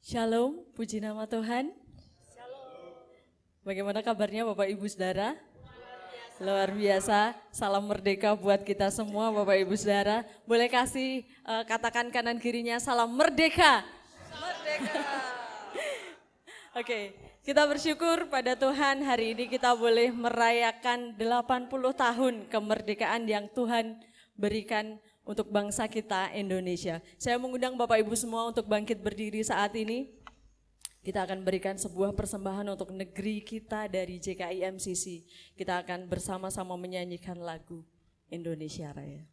Shalom, puji nama Tuhan. Bagaimana kabarnya Bapak Ibu Saudara? Luar biasa, salam merdeka buat kita semua Bapak Ibu Saudara. Boleh kasih katakan kanan kirinya salam merdeka. Merdeka. Oke, kita bersyukur pada Tuhan hari ini kita boleh merayakan 80 tahun kemerdekaan yang Tuhan berikan untuk bangsa kita Indonesia. Saya mengundang Bapak Ibu semua untuk bangkit berdiri saat ini. Kita akan berikan sebuah persembahan untuk negeri kita dari JKI MCC. Kita akan bersama-sama menyanyikan lagu Indonesia Raya.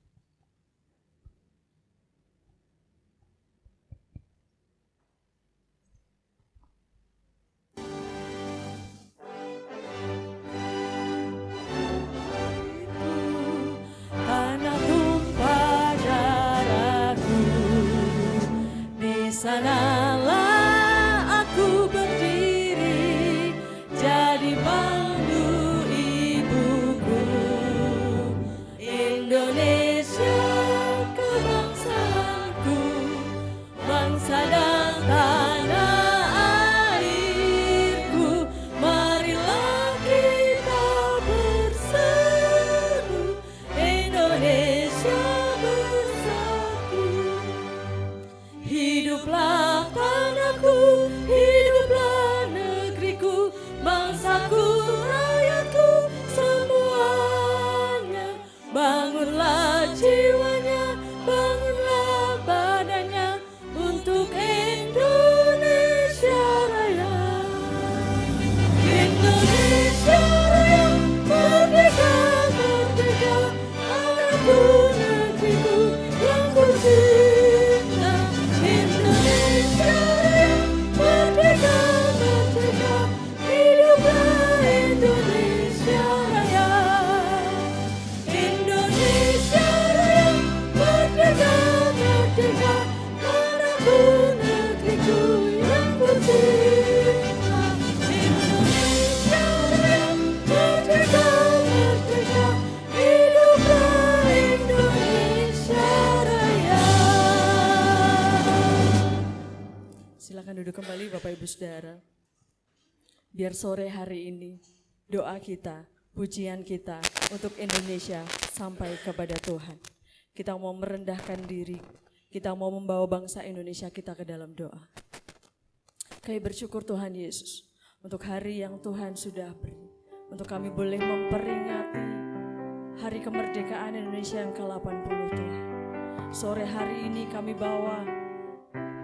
Tanah tumpah darahku, di sanalah aku berdiri, jadi pandu ibuku. Indonesia kebangsaanku, bangsa dan tanah airku. Marilah kita berseru, Indonesia bersatu. Hiduplah tanahku, hiduplah negeriku, bangsaku, rakyatku, semuanya. Bangunlah jiwanya, bangunlah badannya, untuk Indonesia Raya. Indonesia Raya, merdeka, merdeka, anakku, negeriku yang ku cinta. Indonesia Raya, merdeka, merdeka, hiduplah Indonesia Raya. Indonesia Raya, merdeka, merdeka, anakku, negeriku yang ku cinta. Indonesia Raya, merdeka, merdeka, hiduplah Indonesia Raya. Silakan duduk kembali Bapak Ibu Saudara. Biar sore hari ini doa kita, pujian kita untuk Indonesia sampai kepada Tuhan. Kita mau merendahkan diri, kita mau membawa bangsa Indonesia kita ke dalam doa. Kami bersyukur Tuhan Yesus untuk hari yang Tuhan sudah beri, untuk kami boleh memperingati hari kemerdekaan Indonesia yang ke-80 Tuhan. Sore hari ini kami bawa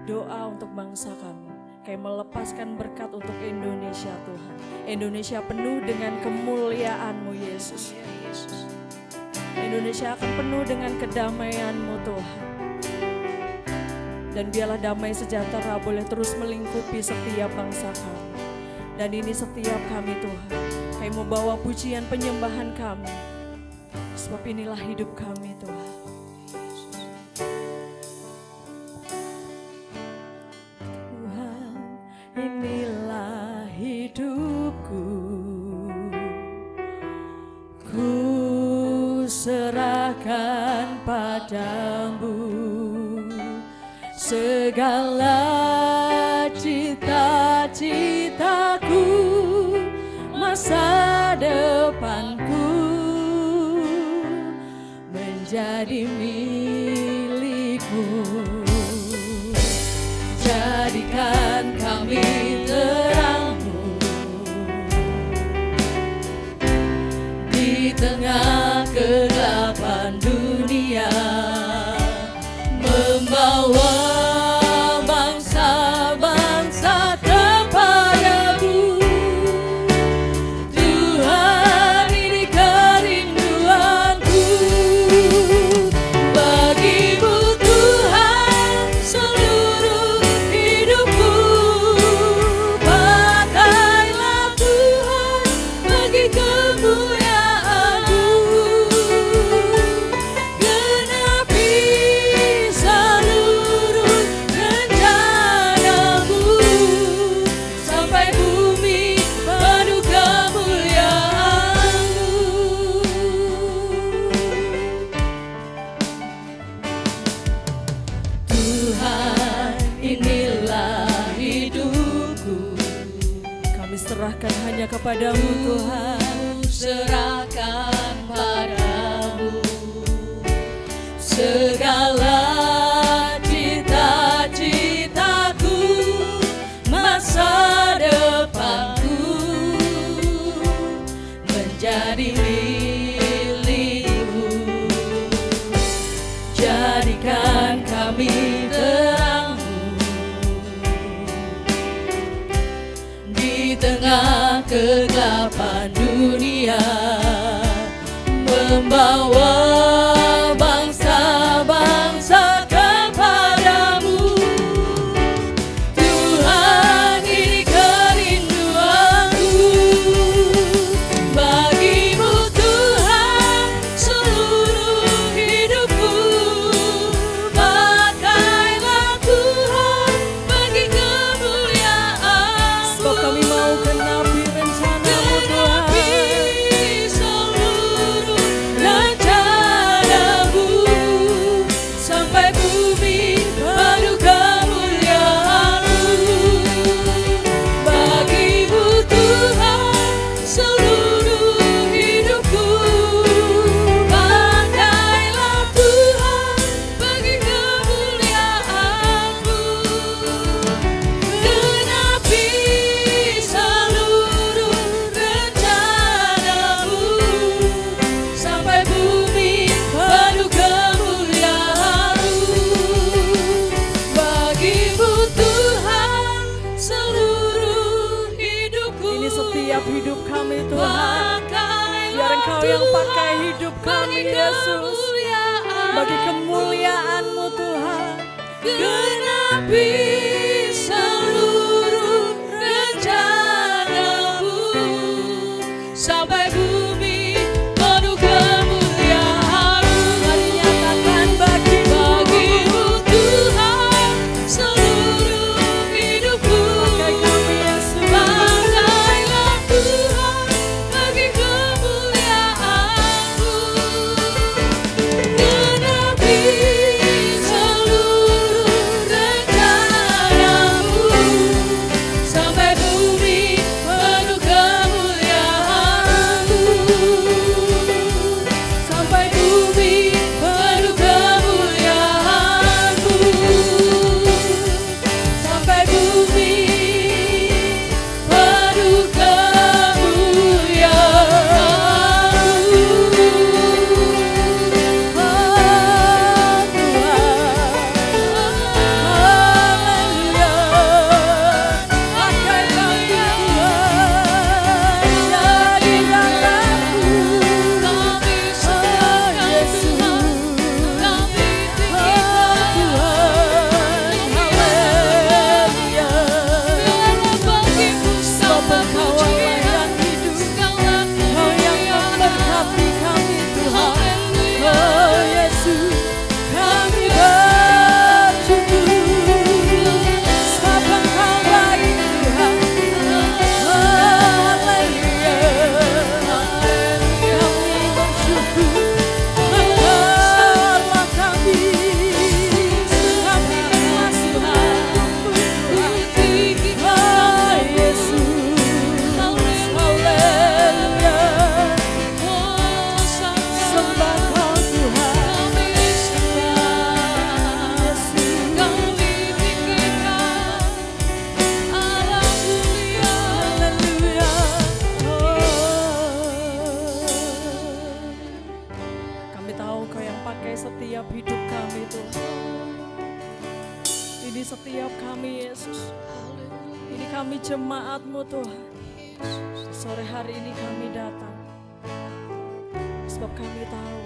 doa untuk bangsa kami. Kami melepaskan berkat untuk Indonesia Tuhan. Indonesia penuh dengan kemuliaan-Mu Yesus. Indonesia akan penuh dengan kedamaian-Mu Tuhan. Dan biarlah damai sejahtera boleh terus melingkupi setiap bangsa kami. Dan ini setiap kami Tuhan. Kami membawa pujian penyembahan kami. Sebab inilah hidup kami Tuhan. Inilah hidupku, ku serahkan padamu segala cita-citaku, masa depanku menjadi milikmu. Jadikan kami terang-Mu di tengah kegelapan dunia, membawa bangsa-bangsa kepadamu. Tuhan, ini kerinduanku. serahkan hanya kepadamu Tuhan. Serahkan padamu segala cita-citaku, masa depanku menjadi milikmu. Jadikan kami terangmu di tengah kegelapan dunia, membawa bangsa-bangsa kepadamu. Tuhan, ini kerinduanku, bagimu Tuhan seluruh hidupku. Pakailah Tuhan bagi kemuliaan-Mu. Sebab kami mau genapi rencana-Mu Tuhan. Sampai bumi penuh kemuliaan-Mu. Bagimu Tuhan seluruh hidupku. Pakailah Tuhan bagi kemuliaan-Mu. Genapi seluruh rencana-Mu. Sampai bumi penuh kemuliaan-Mu. Bagimu Tuhan seluruh hidupku. Ini setiap hidup kami Tuhan. Pakailah Biar Engkau yang pakai Tuhan hidup kami bagi Yesus, kemuliaan. bagi kemuliaan-Mu Tuhan. Genapi seluruh rencana-Mu. Sampai bumi penuh kemuliaan-Mu. Mari nyatakan bagimu Tuhan seluruh hidupku. pakai kami Yesus. Pakailah Tuhan bagi kemuliaan-Mu. Genapi seluruh rencana-Mu. Sampai bumi penuh kemuliaan-Mu. Sampai bumi penuh kemuliaan-Mu. Sampai bumi penuh setiap hidup kami Tuhan. Ini setiap kami Yesus. Ini kami jemaat-Mu Tuhan. Sore hari ini kami datang. Sebab kami tahu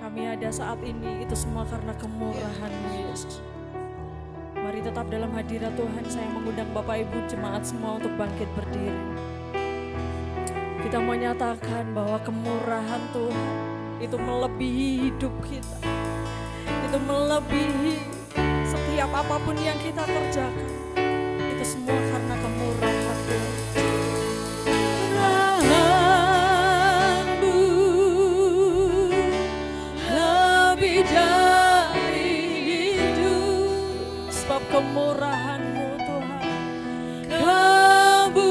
kami ada saat ini itu semua karena kemurahan-Mu Yesus. Mari tetap dalam hadirat Tuhan, saya mengundang Bapak Ibu jemaat semua untuk bangkit berdiri. Kita mau nyatakan bahwa kemurahan Tuhan itu melebihi hidup kita. Itu melebihi setiap apapun yang kita kerjakan. Itu semua karena kemurahan Tuhan. Kemurahan-Mu lebih dari hidup. Sebab kemurahan-Mu Tuhan, Kemurahan-Mu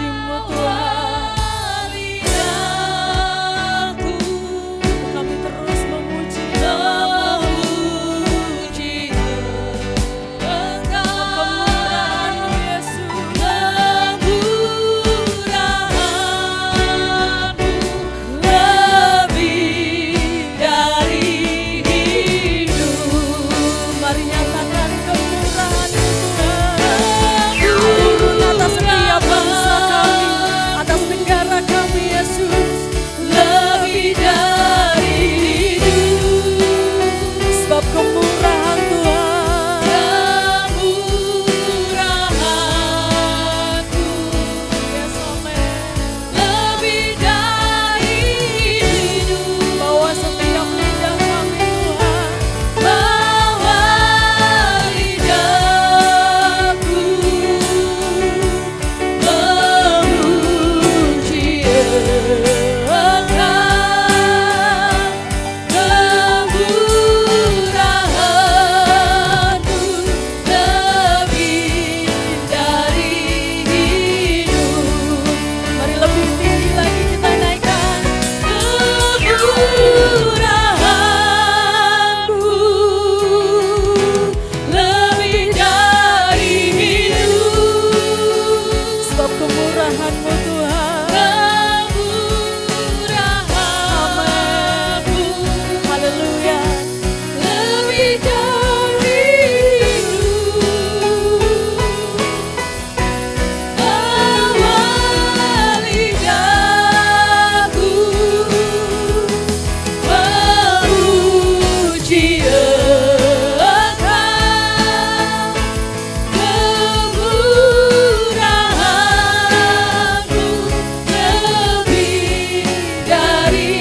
memuji-Mu Tuhan. Lidahku Kami terus memuji memuji Engkau. kemurahan-Mu Yesus. Kemurahan-Mu lebih dari hidup. Mari nyatakan kemurahan-Mu Tuhan. Turun atas setiap bangsa kami, atas negara kami Yesus. Lebih dari hidup. Sebab kemurahan Tuhan. Kemurahan-Mu Yes, amen. lebih dari hidup. Bawa setiap lidah kami Tuhan. Bawa lidahku memuji Engkau. Kemurahan-Mu lebih dari hidup. Mari lebih tinggi lagi kita naikkan. Kemurahan-Mu lebih dari hidup. Sebab kemurahan-Mu Tuhan. Kemurahan-Mu Haleluya. lebih dari hidup. Bawa lidahku memuji Engkau. Kemurahan-Mu lebih dari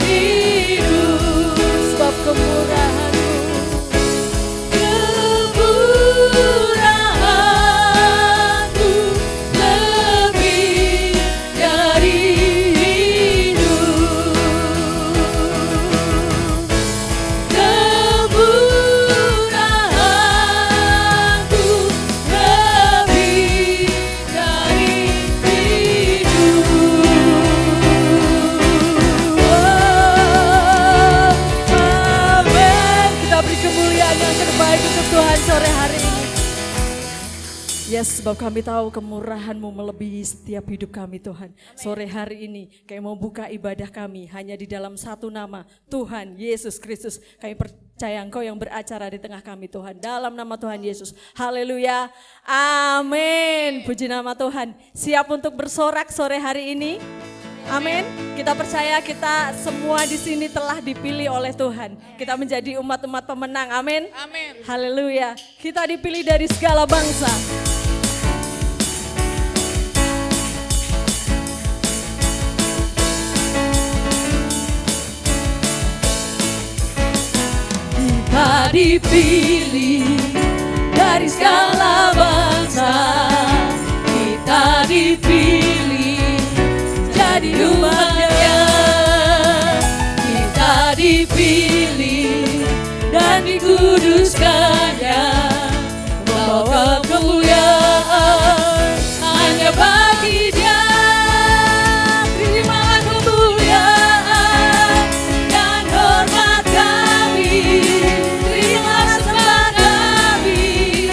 hidup. Sebab kemurahan-Mu. Kemurahan-Mu lebih dari hidup. Kemurahan-Mu lebih dari hidup. Amin. Kita beri kemuliaan yang terbaik untuk Tuhan sore hari ini. Yes, sebab kami tahu kemurahan-Mu melebihi setiap hidup kami Tuhan. Sore hari ini kami mau buka ibadah kami hanya di dalam satu nama, Tuhan Yesus Kristus. Kami percaya Engkau yang beracara di tengah kami Tuhan. Dalam nama Tuhan Yesus. Haleluya. Amin. Puji nama Tuhan. Siap untuk bersorak sore hari ini? Amin. Kita percaya kita semua di sini telah dipilih oleh Tuhan. Kita menjadi umat-umat pemenang. Amin. Amin. Haleluya. Kita dipilih dari segala bangsa. Kita dipilih dari segala bangsa. Kita dipilih jadi umatnya. Kita dipilih dan dikuduskannya, membawa kemuliaan hanya bagi Dia. Terimalah kemuliaan dan hormat kami, terimalah sembah kami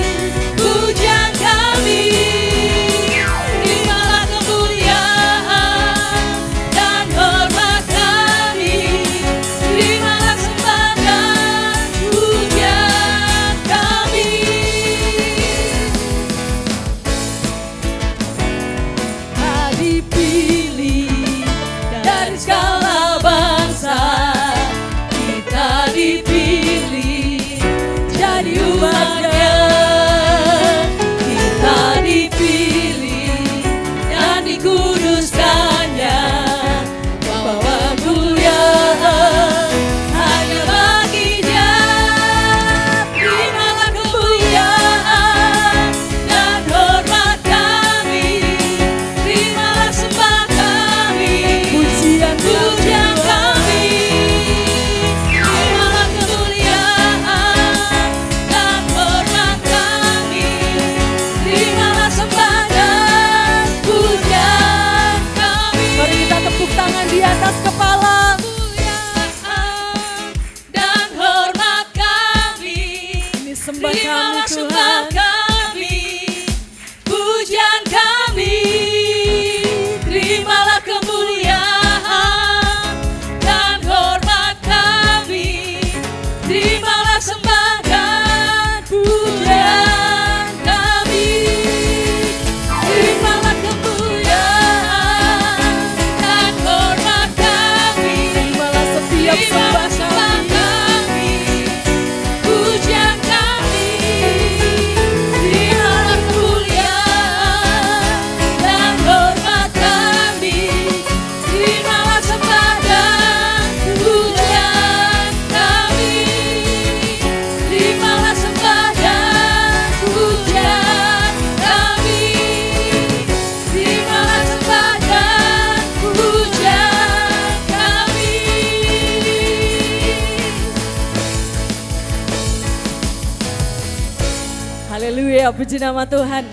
Haleluya, puji nama Tuhan.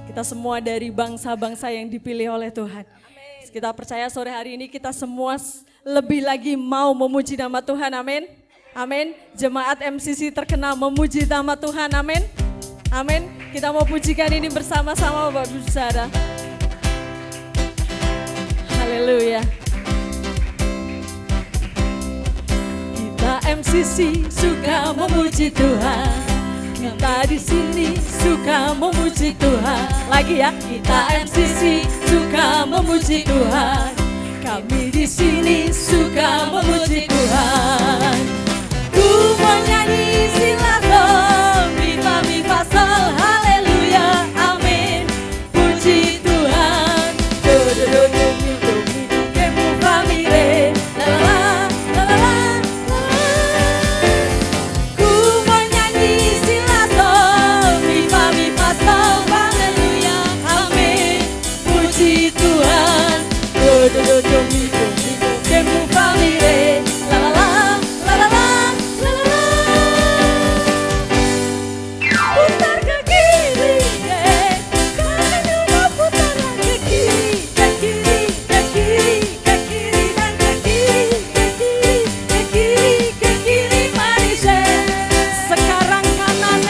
Kita semua dari bangsa-bangsa yang dipilih oleh Tuhan. Kita percaya sore hari ini kita semua lebih lagi mau memuji nama Tuhan, amin. Amin. Jemaat MCC terkenal memuji nama Tuhan, amin. Amin. Kita mau pujikan ini bersama-sama Bapak Ibu Saudara. Haleluya. Kita MCC suka memuji Tuhan. Kita di sini suka memuji Tuhan. Lagi ya, kita MCC suka memuji Tuhan. Kami di sini suka memuji Tuhan. Ku menyanyi silakan, viva viva sol, haleluya, amin. Puji Tuhan. Do do do do do do do kemu famire, la la la la la la. Ku menyanyi silakan, viva viva sol, haleluya, amin. Puji Tuhan. Do do do do do do kemu famire, la la la la la la. Putar ke kiri, kanan juga putar ke kiri, ke kiri, ke kiri, ke kiri dan ke kiri, ke kiri, ke kiri, ke kiri, mari sekarang kanan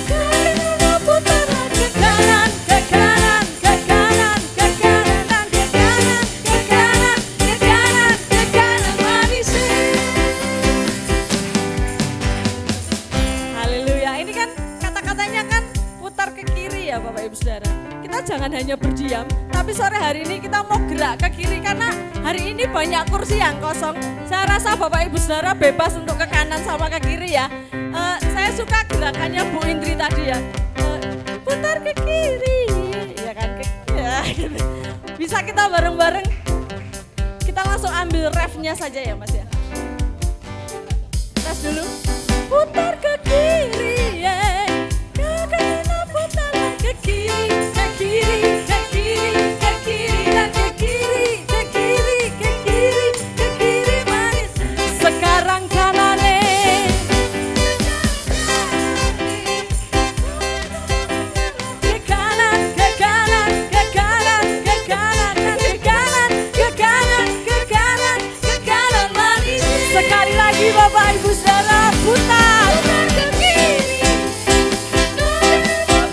kanan juga putar ke kanan, ke kanan, ke kanan, ke kanan dan ke kanan, ke kanan, ke kanan, ke kanan, mari Haleluya, ini kan kata-katanya kan putar ke kiri ya Bapak Ibu Saudara. Kita jangan hanya berdiam, tapi sore hari ini kita mau gerak ke kiri karena hari ini banyak kursi yang kosong. Saya rasa Bapak Ibu Saudara bebas untuk ke kanan sama ke kiri ya. Saya suka gerakannya Bu Indri tadi ya. Putar ke kiri, ya kan? Ya, gitu. Bisa kita bareng-bareng. Kita langsung ambil refnya saja ya Mas ya. Tes dulu. Putar ke kiri, ke kanan putar ke kiri, ke kiri, ke kiri, ke kiri dan ke kiri, ke kiri, ke kiri, ke kiri, mari sekarang kanan ke kanan, ke kanan, ke kanan, ke kanan, ke kanan, ke kanan, ke kanan, ke kanan, mari sekali lagi Bapak Ibu Saudara putar. Putar ke kiri,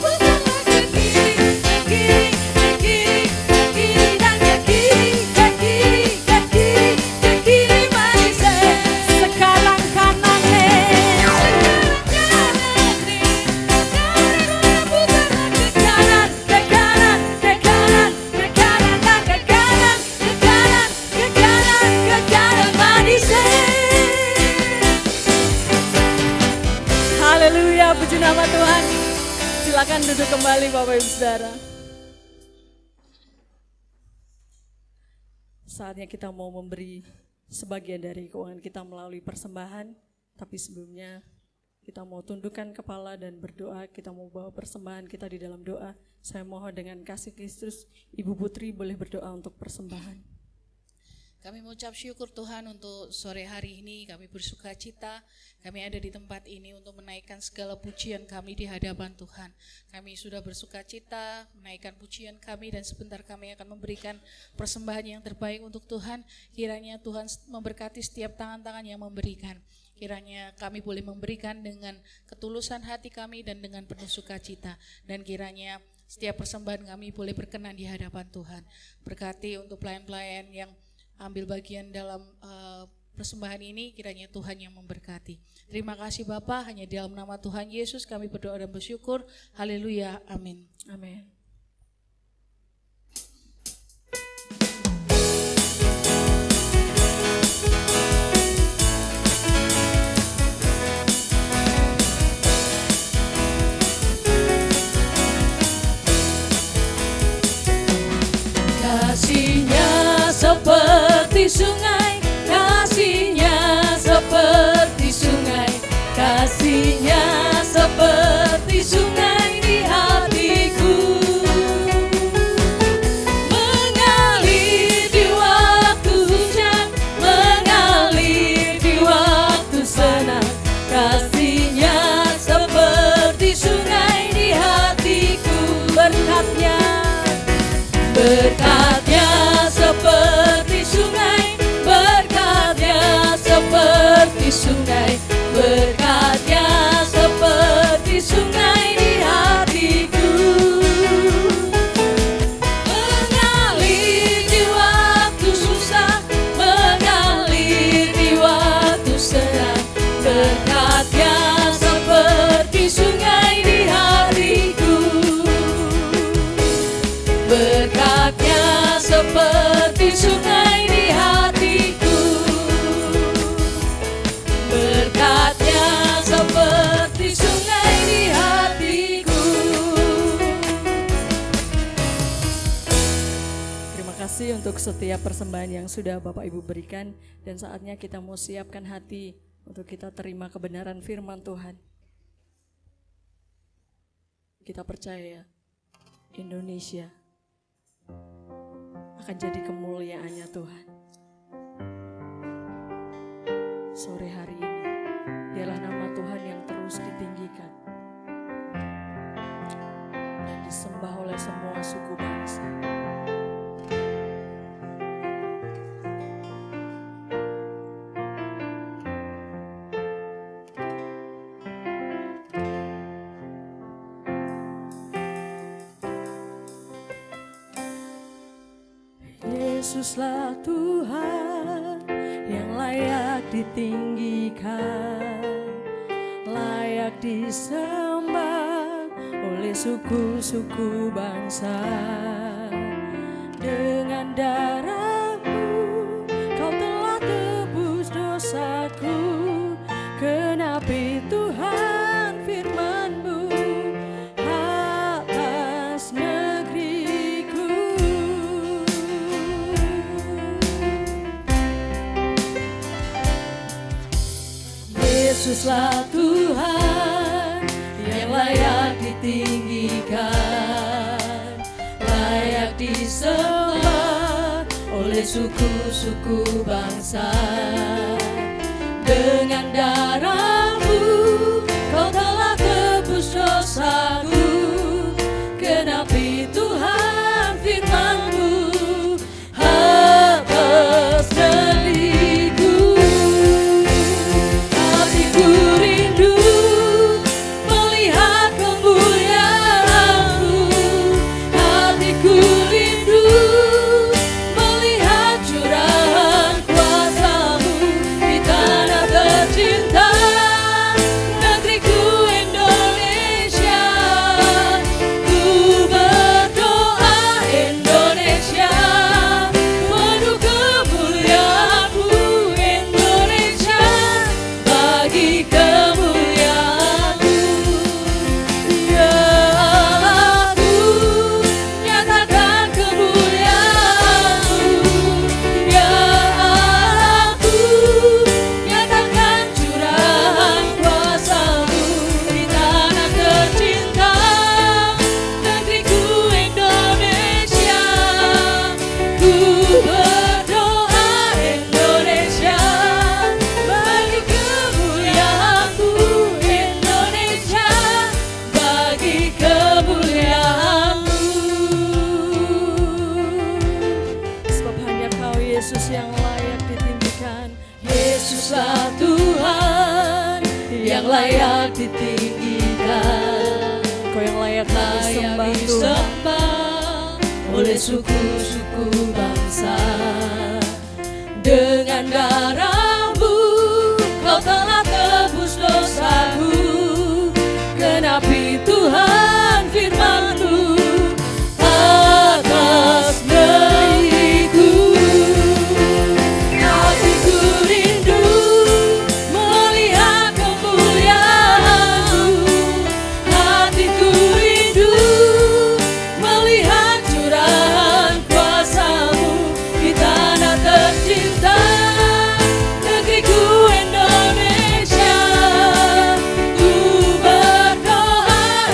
putar ke kiri, ke kiri, ke kiri, ke kiri dan ke kiri, ke kiri, ke kiri, ke kiri, mari sekarang kanan putar ke kanan, ke kanan, ke kanan, ke kanan dan ke kanan, ke kanan, ke kanan, ke kanan, mari Haleluya, puji nama Tuhan. Silakan duduk kembali Bapak Ibu Saudara. Saatnya kita mau memberi sebagian dari keuangan kita melalui persembahan. Tapi sebelumnya kita mau tundukkan kepala dan berdoa. Kita mau bawa persembahan kita di dalam doa. Saya mohon dengan kasih Kristus, Ibu Putri boleh berdoa untuk persembahan. Kami mengucap syukur Tuhan untuk sore hari ini, kami bersuka cita, kami ada di tempat ini untuk menaikkan segala pujian kami di hadapan Tuhan. Kami sudah bersuka cita, menaikkan pujian kami dan sebentar kami akan memberikan persembahan yang terbaik untuk Tuhan. Kiranya Tuhan memberkati setiap tangan-tangan yang memberikan. Kiranya kami boleh memberikan dengan ketulusan hati kami dan dengan penuh sukacita. Dan kiranya setiap persembahan kami boleh berkenan di hadapan Tuhan. Berkati untuk pelayan-pelayan yang ambil bagian dalam persembahan ini, kiranya Tuhan yang memberkati. Terima kasih Bapa, hanya di dalam nama Tuhan Yesus kami berdoa dan bersyukur. Haleluya, amin. Amin. Kasih-Nya seperti sungai, kasih-Nya seperti sungai, kasih-Nya seperti sungai di hatiku. Mengalir di waktu hujan, mengalir di waktu senang, kasih-Nya Berkatnya seperti sungai, berkatnya seperti sungai, berkatnya seperti sungai di hatiku. Mengalir di waktu susah, mengalir di waktu senang, berkatnya seperti sungai di hatiku. Berkatnya seperti sungai di hatiku. Berkatnya seperti sungai di hatiku. Terima kasih untuk setiap persembahan yang sudah Bapak Ibu berikan. Dan saatnya kita mau siapkan hati untuk kita terima kebenaran firman Tuhan. Kita percaya Indonesia akan jadi kemuliaannya Tuhan. Sore hari ini biarlah nama Tuhan yang terus ditinggikan dan disembah oleh semua suku bangsa. Yesuslah Tuhan yang layak ditinggikan, layak disembah oleh suku-suku bangsa. Dengan darah-Mu Kau telah tebus dosaku, genapi Tuhan firman-Mu atas negeriku. Yesuslah Tuhan yang layak ditinggikan, layak disembah oleh suku-suku bangsa. Dengan darah-Mu Kau telah tebus dosaku, genapi Tuhan firman-Mu atas negeriku. Hatiku rindu melihat kemuliaan-Mu, hatiku rindu melihat curahan kuasa-Mu di tanah tercinta, negeriku Indonesia. Ku berdoa Indonesia, penuh kemuliaan-Mu Indonesia, bagi kemuliaan-Mu. Ya Allahku, nyatakan kemuliaan-Mu. Ya Allahku, nyatakan curahan kuasa-Mu di tanah tercinta, negeriku Indonesia. Ku berdoa Indonesia, bagi kemuliaan-Mu Indonesia, bagi kemuliaan-Mu. Sebab hanya Kau Yesus yang layak ditinggikan. Yesuslah Tuhan yang layak ditinggikan, Kau yang layak disembah Tuhan oleh suku-suku bangsa. Dengan darah-Mu Kau telah tebus dosaku, genapi Tuhan firman-Mu atas negeriku. Hatiku rindu melihat kemuliaan-Mu, hatiku rindu melihat curahan kuasa-Mu di tanah tercinta, negeriku Indonesia. Ku berdoa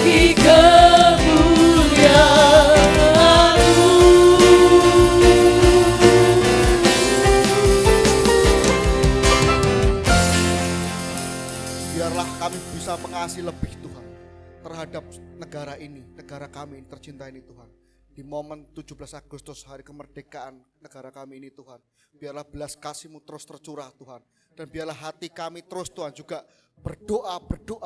bagi kemuliaan-Mu. Biarlah kami bisa mengasihi lebih Tuhan terhadap negara ini, negara kami tercinta ini Tuhan. Di momen 17 Agustus hari kemerdekaan negara kami ini Tuhan, biarlah belas kasih-Mu terus tercurah Tuhan. Dan biarlah hati kami terus Tuhan juga berdoa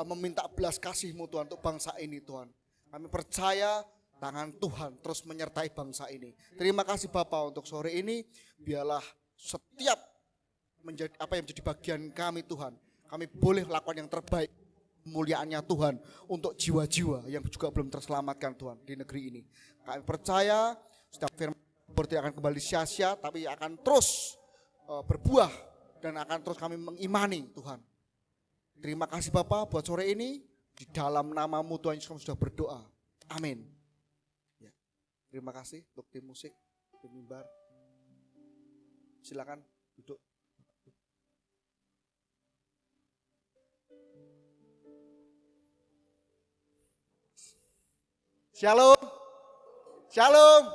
meminta belas kasih-Mu Tuhan untuk bangsa ini Tuhan. Kami percaya tangan Tuhan terus menyertai bangsa ini. Terima kasih Bapa untuk sore ini, biarlah setiap menjadi apa yang menjadi bagian kami Tuhan, kami boleh lakukan yang terbaik kemuliaannya Tuhan untuk jiwa-jiwa yang juga belum terselamatkan Tuhan di negeri ini. Kami percaya setiap firman tidak akan kembali sia-sia, tapi akan terus berbuah dan akan terus kami mengimani Tuhan. Terima kasih Bapa buat sore ini, di dalam nama-Mu Tuhan Yesus kami sudah berdoa. Amin. Ya. Terima kasih untuk tim musik, tim mimbar. Silakan duduk. Shalom, shalom,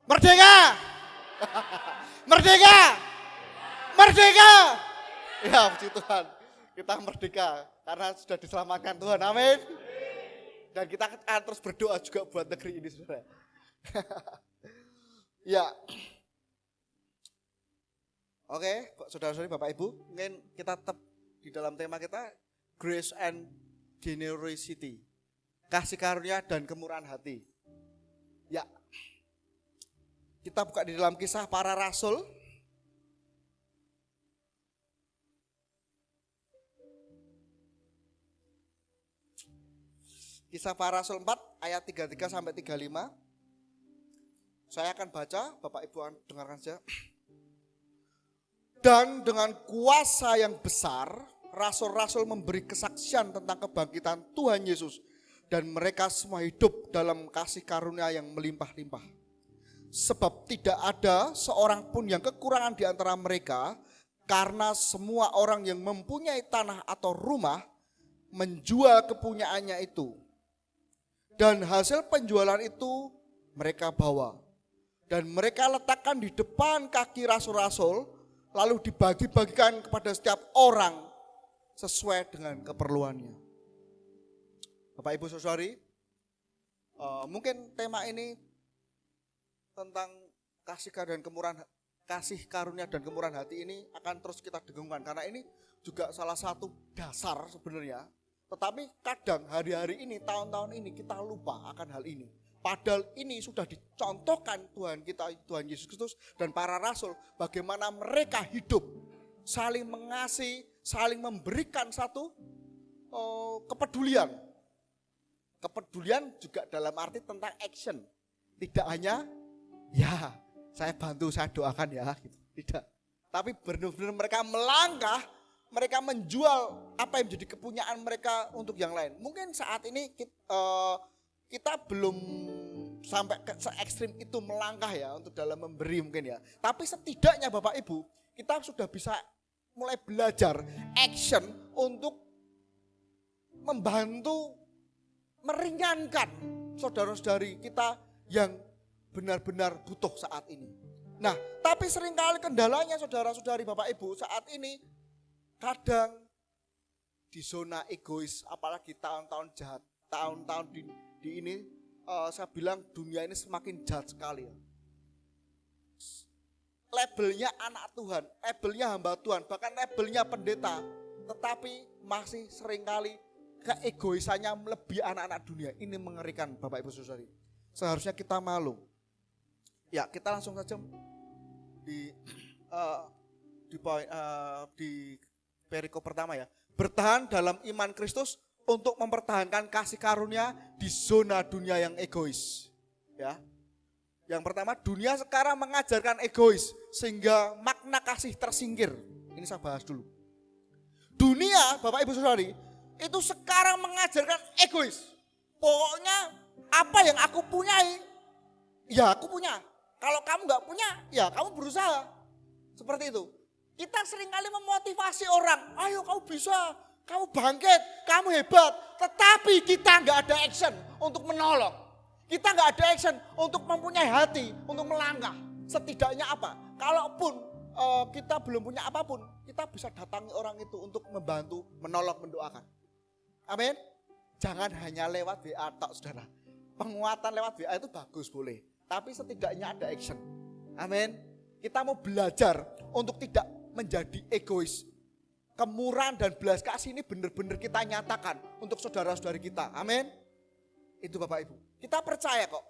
merdeka, merdeka, merdeka. Ya puji Tuhan, kita merdeka karena sudah diselamatkan Tuhan, amin. Dan kita akan terus berdoa juga buat negeri ini saudara. Ya, oke, saudara-saudari, Bapak Ibu, mungkin kita tetap di dalam tema kita Grace and Generosity. Kasih karunia dan kemurahan hati. Ya, kita buka di dalam Kisah Para Rasul. Kisah Para Rasul 4 ayat 33 sampai 35. Saya akan baca, Bapak Ibu dengarkan saja. Dan dengan kuasa yang besar, rasul-rasul memberi kesaksian tentang kebangkitan Tuhan Yesus. Dan mereka semua hidup dalam kasih karunia yang melimpah-limpah. Sebab tidak ada seorang pun yang kekurangan di antara mereka, karena semua orang yang mempunyai tanah atau rumah menjual kepunyaannya itu. Dan hasil penjualan itu mereka bawa. Dan mereka letakkan di depan kaki rasul-rasul, lalu dibagi-bagikan kepada setiap orang sesuai dengan keperluannya. Bapak Ibu Saudari, mungkin tema ini tentang kasih karunia dan kemurahan hati ini akan terus kita dengungkan karena ini juga salah satu dasar sebenarnya. Tetapi kadang hari-hari ini, tahun-tahun ini kita lupa akan hal ini. Padahal ini sudah dicontohkan Tuhan kita, Tuhan Yesus Kristus dan para rasul, bagaimana mereka hidup saling mengasihi, saling memberikan satu kepedulian. Kepedulian juga dalam arti tentang action. Tidak hanya, ya saya bantu, saya doakan ya. Gitu. Tidak. Tapi benar-benar mereka melangkah, mereka menjual apa yang menjadi kepunyaan mereka untuk yang lain. Mungkin saat ini kita belum sampai ke se-ekstrim itu melangkah ya untuk dalam memberi mungkin ya. Tapi setidaknya Bapak Ibu, kita sudah bisa mulai belajar action untuk membantu meringankan saudara-saudari kita yang benar-benar butuh saat ini. Nah, tapi seringkali kendalanya saudara-saudari Bapak Ibu saat ini kadang di zona egois, apalagi tahun-tahun jahat, tahun-tahun di ini saya bilang dunia ini semakin jahat sekali. Labelnya anak Tuhan, labelnya hamba Tuhan, bahkan labelnya pendeta, tetapi masih seringkali keegoisannya melebihi anak-anak dunia. Ini mengerikan Bapak Ibu Saudari. Seharusnya kita malu. Ya, kita langsung saja di perikop pertama ya. Bertahan dalam iman Kristus untuk mempertahankan kasih karunia di zona dunia yang egois. Ya. Yang pertama, dunia sekarang mengajarkan egois sehingga makna kasih tersingkir. Ini saya bahas dulu. Dunia, Bapak Ibu Saudari, itu sekarang mengajarkan egois. Pokoknya apa yang aku punyai, ya aku punya. Kalau kamu gak punya, ya kamu berusaha. Seperti itu. Kita seringkali memotivasi orang, ayo kamu bisa, kamu bangkit, kamu hebat. Tetapi kita nggak ada action untuk menolong. Kita nggak ada action untuk mempunyai hati, untuk melangkah. Setidaknya apa? Kalaupun kita belum punya apapun, kita bisa datangi orang itu untuk membantu, menolong, mendoakan. Amin. Jangan hanya lewat WA tok, saudara. Penguatan lewat WA itu bagus, boleh. Tapi setidaknya ada action. Amin. Kita mau belajar untuk tidak menjadi egois. Kemurahan dan belas kasih ini benar-benar kita nyatakan untuk saudara-saudari kita. Amin. Itu Bapak Ibu. Kita percaya kok.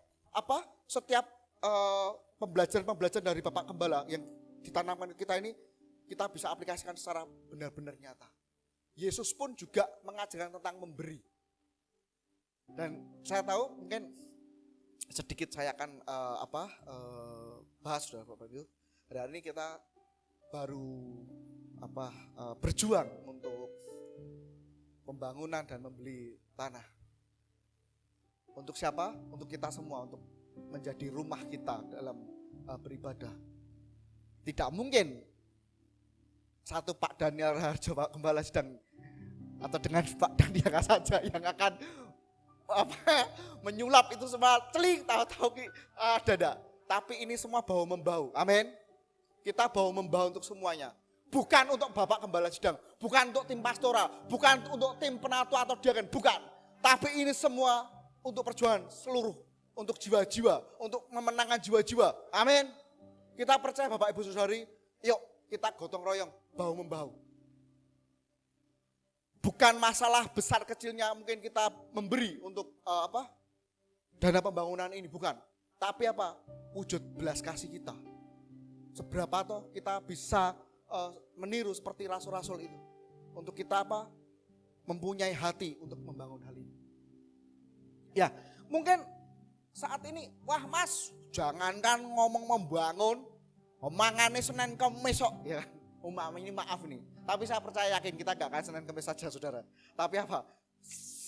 Setiap pembelajaran dari Bapak Gembala yang ditanamkan kita ini, kita bisa aplikasikan secara benar-benar nyata. Yesus pun juga mengajarkan tentang memberi. Dan saya tahu mungkin sedikit saya akan bahas, saudara Bapak Ibu. Hari ini kita baru berjuang untuk pembangunan dan membeli tanah. Untuk siapa? Untuk kita semua, untuk menjadi rumah kita dalam beribadah. Tidak mungkin satu Pak Daniel Raharjo, Pak Gembala sedang, atau dengan Pak Daniel saja yang akan menyulap itu semua, celing, tahu-tahu ada. Tapi ini semua bahu-membahu. Amin. Kita bahu-membahu untuk semuanya. Bukan untuk Bapak Gembala Sidang, bukan untuk tim pastoral, bukan untuk tim penatua atau diaken, bukan. Tapi ini semua untuk perjuangan seluruh, untuk jiwa-jiwa, untuk memenangkan jiwa-jiwa. Amin. Kita percaya Bapak Ibu Saudari, yuk kita gotong royong, bahu-membahu. Bukan masalah besar kecilnya mungkin kita memberi untuk dana pembangunan ini, bukan. Tapi wujud belas kasih kita. Seberapa toh kita bisa meniru seperti rasul-rasul itu. Untuk kita mempunyai hati untuk membangun hal ini. Ya, mungkin saat ini, wah Mas, jangankan ngomong membangun, omongannya Senin Kemis kok, ya. Ini maaf nih. Tapi saya percaya yakin kita gak akan Senin Kemis saja, saudara. Tapi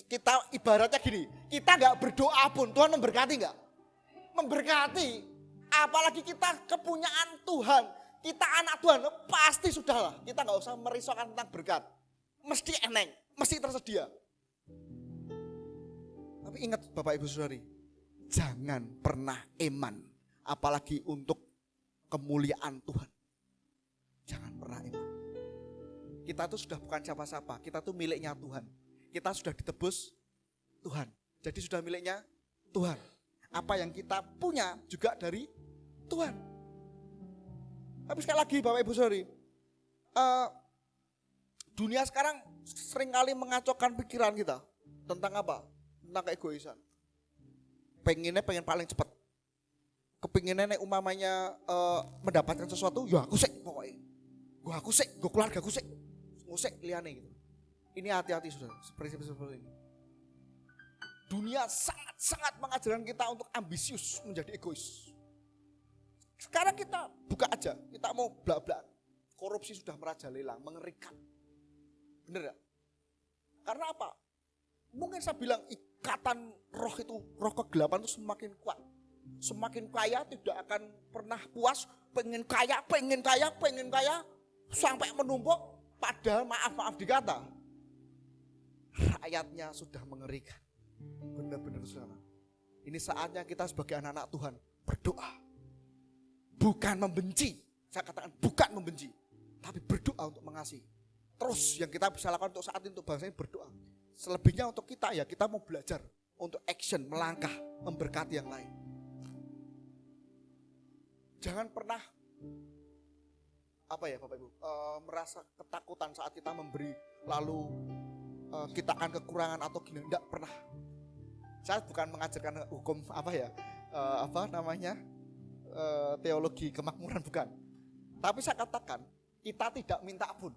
kita ibaratnya gini, kita gak berdoa pun Tuhan memberkati gak? Memberkati. Apalagi kita kepunyaan Tuhan, kita anak Tuhan, pasti sudahlah. Kita gak usah merisaukan tentang berkat. Mesti eneng, mesti tersedia. Tapi ingat Bapak Ibu Saudari, jangan pernah eman, apalagi untuk kemuliaan Tuhan. Jangan pernah eman. Kita tuh sudah bukan siapa-siapa, kita tuh miliknya Tuhan. Kita sudah ditebus Tuhan, jadi sudah miliknya Tuhan. Apa yang kita punya juga dari Tuhan. Tapi sekali lagi Bapak Ibu Saudari, dunia sekarang seringkali mengacaukan pikiran kita tentang tentang keegoisan. Pengen paling cepat. Kepinginnya umpamanya mendapatkan sesuatu, ya aku sih pokoknya. Gue keluarga aku sih. Ngusik liane gitu. Ini hati-hati sudah, seperti ini. Dunia sangat-sangat mengajarkan kita untuk ambisius, menjadi egois. Sekarang kita buka aja, kita mau bla-bla. Korupsi sudah merajalela, mengerikan. Bener gak? Karena apa? Mungkin saya bilang ikatan roh itu, roh kegelapan itu semakin kuat. Semakin kaya tidak akan pernah puas, pengen kaya, sampai menumpuk, padahal maaf dikata. Rakyatnya sudah mengerikan. Benar-benar saudara. Ini saatnya kita sebagai anak-anak Tuhan berdoa. Bukan membenci, saya katakan bukan membenci, tapi berdoa untuk mengasihi. Terus yang kita bisa lakukan untuk saat ini, untuk bangsa ini berdoa. Selebihnya untuk kita, ya kita mau belajar untuk action, melangkah, memberkati yang lain. Jangan pernah Bapak Ibu, merasa ketakutan saat kita memberi, lalu kita akan kekurangan atau gini, enggak pernah. Saya bukan mengajarkan hukum teologi kemakmuran, bukan. Tapi saya katakan kita tidak minta pun,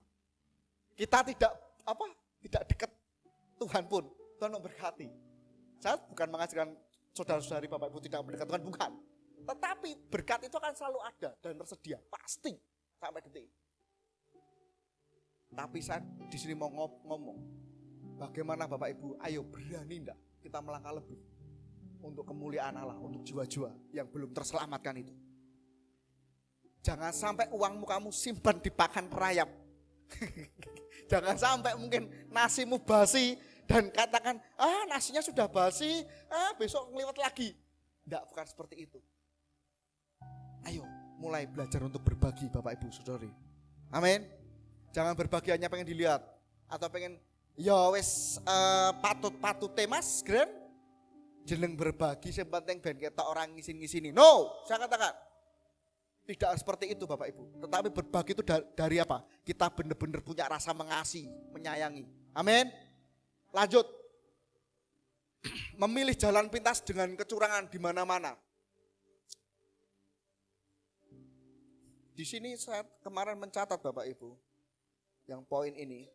kita tidak dekat Tuhan pun, Tuhan memberkati. Saya bukan mengajarkan saudara-saudari Bapak Ibu tidak mendekat Tuhan, bukan. Tetapi berkat itu akan selalu ada dan tersedia, pasti sampai detik. Tapi saya di sini mau ngomong, bagaimana Bapak Ibu, ayo berani enggak kita melangkah lebih untuk kemuliaan Allah, untuk jiwa-jiwa yang belum terselamatkan itu. Jangan sampai uangmu kamu simpan di pakan perayap. Jangan sampai mungkin nasimu basi dan katakan, nasinya sudah basi, besok ngeliwat lagi. Enggak, bukan seperti itu. Ayo, mulai belajar untuk berbagi Bapak Ibu Saudari. Amin. Jangan berbagi hanya pengen dilihat atau pengen ya wis patut Mas Grand jeneng berbagi yang penting ben ketok orang ngisin-ngisini. No, saya katakan tidak seperti itu Bapak Ibu. Tetapi berbagi itu dari apa? Kita benar-benar punya rasa mengasihi, menyayangi. Amin. Lanjut. Memilih jalan pintas dengan kecurangan di mana-mana. Di sini saya kemarin mencatat Bapak Ibu, yang poin ini.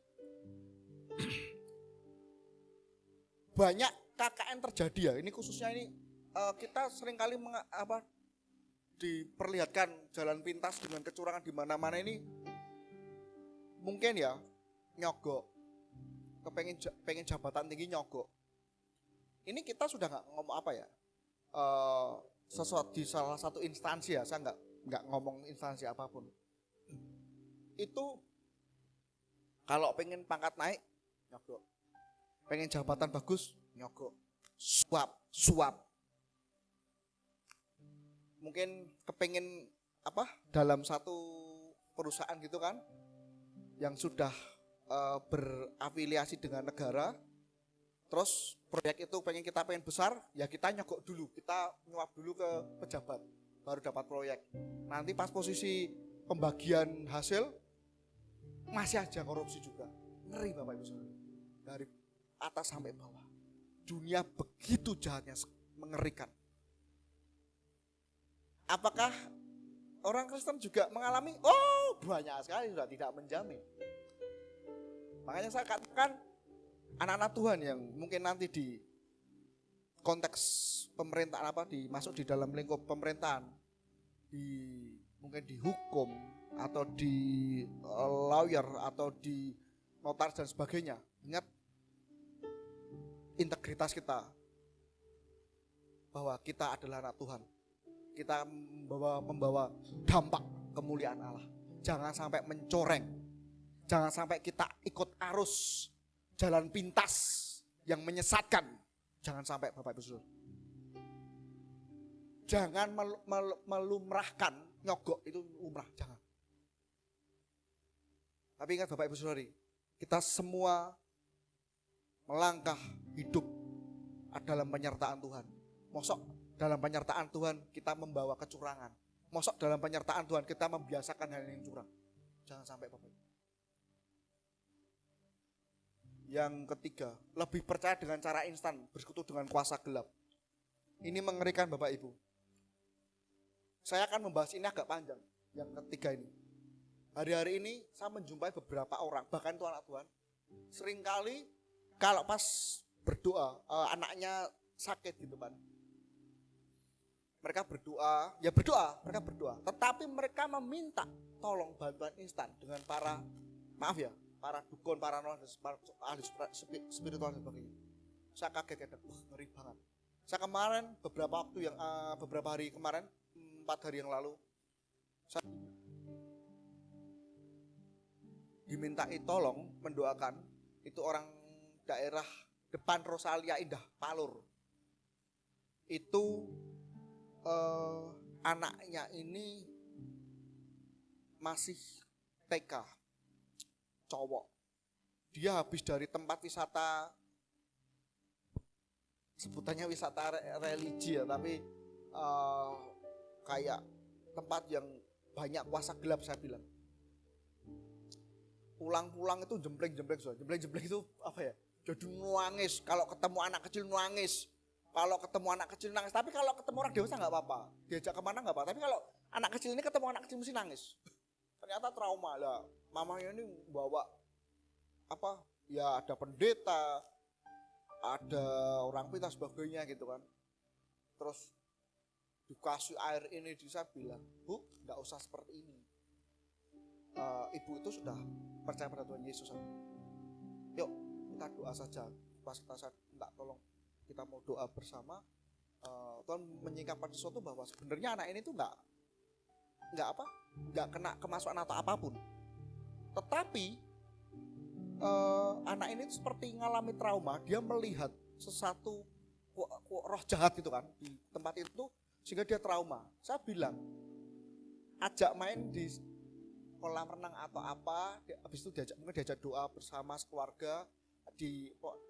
Banyak KKN terjadi ya, ini khususnya ini kita seringkali diperlihatkan jalan pintas dengan kecurangan di mana-mana ini. Mungkin ya, nyogok, pengen jabatan tinggi nyogok. Ini kita sudah nggak ngomong apa ya, sesuatu di salah satu instansi ya, saya nggak ngomong instansi apapun. Itu kalau pengen pangkat naik, nyogok. Pengen jabatan bagus, nyogok. Suap. Mungkin kepengen dalam satu perusahaan gitu kan, yang sudah berafiliasi dengan negara. Terus proyek itu pengen besar, ya kita nyogok dulu, kita nyuap dulu ke pejabat, baru dapat proyek. Nanti pas posisi pembagian hasil, masih aja korupsi juga. Ngeri Bapak Ibu Saudara. Dari atas sampai bawah. Dunia begitu jahatnya, mengerikan. Apakah orang Kristen juga mengalami? Oh, banyak sekali, sudah tidak menjamin. Makanya saya katakan, anak-anak Tuhan yang mungkin nanti di konteks pemerintahan masuk di dalam lingkup pemerintahan, mungkin di hukum atau di lawyer atau di notaris dan sebagainya. Ingat integritas kita, bahwa kita adalah anak Tuhan. Kita membawa dampak kemuliaan Allah. Jangan sampai mencoreng. Jangan sampai kita ikut arus jalan pintas yang menyesatkan. Jangan sampai Bapak Ibu Saudara. Jangan melumrahkan nyogok itu umrah, jangan. Tapi ingat Bapak Ibu Saudari, kita semua melangkah hidup dalam penyertaan Tuhan. Mosok dalam penyertaan Tuhan kita membawa kecurangan. Mosok dalam penyertaan Tuhan kita membiasakan hal yang curang. Jangan sampai Bapak Ibu. Yang ketiga, lebih percaya dengan cara instan, bersekutu dengan kuasa gelap. Ini mengerikan Bapak Ibu. Saya akan membahas ini agak panjang, yang ketiga ini. Hari-hari ini saya menjumpai beberapa orang, bahkan itu anak Tuhan. Seringkali kalau pas berdoa, anaknya sakit gitu kan. Mereka berdoa. Tetapi mereka meminta tolong bantuan instan dengan para dukun, para ahli spiritual dan sebagainya. Saya kaget, ngeri banget. Saya kemarin beberapa hari kemarin, 4 hari yang lalu, saya dimintai tolong mendoakan itu orang daerah depan Rosalia Indah, Palur. Itu anaknya ini masih TK, cowok. Dia habis dari tempat wisata, sebutannya wisata religi ya, tapi kayak tempat yang banyak kuasa gelap saya bilang. Pulang-pulang itu jempleng-jempleng itu apa ya? Jadi nangis, kalau ketemu anak kecil nangis. Kalau ketemu anak kecil nangis, tapi kalau ketemu orang dewasa nggak apa-apa. Diajak kemana nggak apa-apa. Tapi kalau anak kecil ini ketemu anak kecil mesti nangis. Ternyata trauma lah. Mamanya ini bawa ya ada pendeta, ada orang pintar sebagainya gitu kan. Terus dikasih air ini, saya bilang, Bu, nggak usah seperti ini. Ibu itu sudah percaya pada Tuhan Yesus. Yuk kita doa saja. Pas kita minta tolong, kita mau doa bersama. Tuhan menyingkapkan sesuatu bahwa sebenarnya anak ini tuh nggak kena kemasukan atau apapun. Tetapi anak ini seperti mengalami trauma, dia melihat sesuatu roh jahat gitu kan di tempat itu sehingga dia trauma. Saya bilang, ajak main di kolam renang atau apa, habis itu mungkin diajak doa bersama sekeluarga.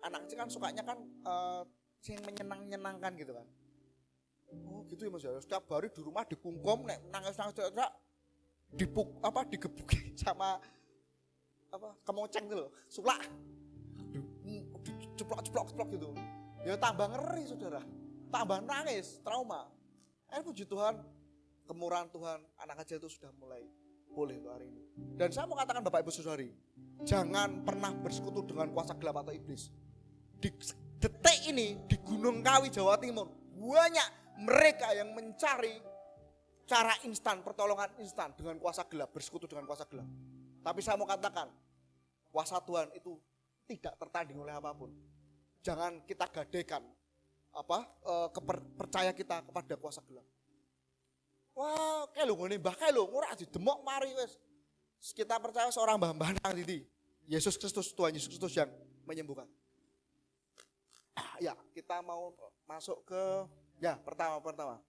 Anak kecil kan sukanya kan yang menyenangkan gitu kan. Oh gitu ya Mas ya. Setiap hari di rumah dikungkum, nangis digebukin sama kemoceng gitu loh, sulak, ceplok gitu. Ya tambah ngeri saudara, tambah nangis, trauma. Puji Tuhan, kemurahan Tuhan, anak kecil itu sudah mulai boleh untuk hari ini. Dan saya mau katakan Bapak Ibu Saudari, jangan pernah bersekutu dengan kuasa gelap atau iblis. Di detik ini di Gunung Kawi Jawa Timur banyak mereka yang mencari cara instan, pertolongan instan dengan kuasa gelap, bersekutu dengan kuasa gelap. Tapi saya mau katakan, kuasa Tuhan itu tidak tertanding oleh apapun. Jangan kita gadaikan percaya kita kepada kuasa gelap. Wah, kayak lu ngene mbah kae lho, ora didemok mari wis. Kita percaya seorang mbah-mbah nang ndi? Yesus Kristus, Tuhan Yesus Kristus yang menyembuhkan. Ya, kita mau masuk ke pertama.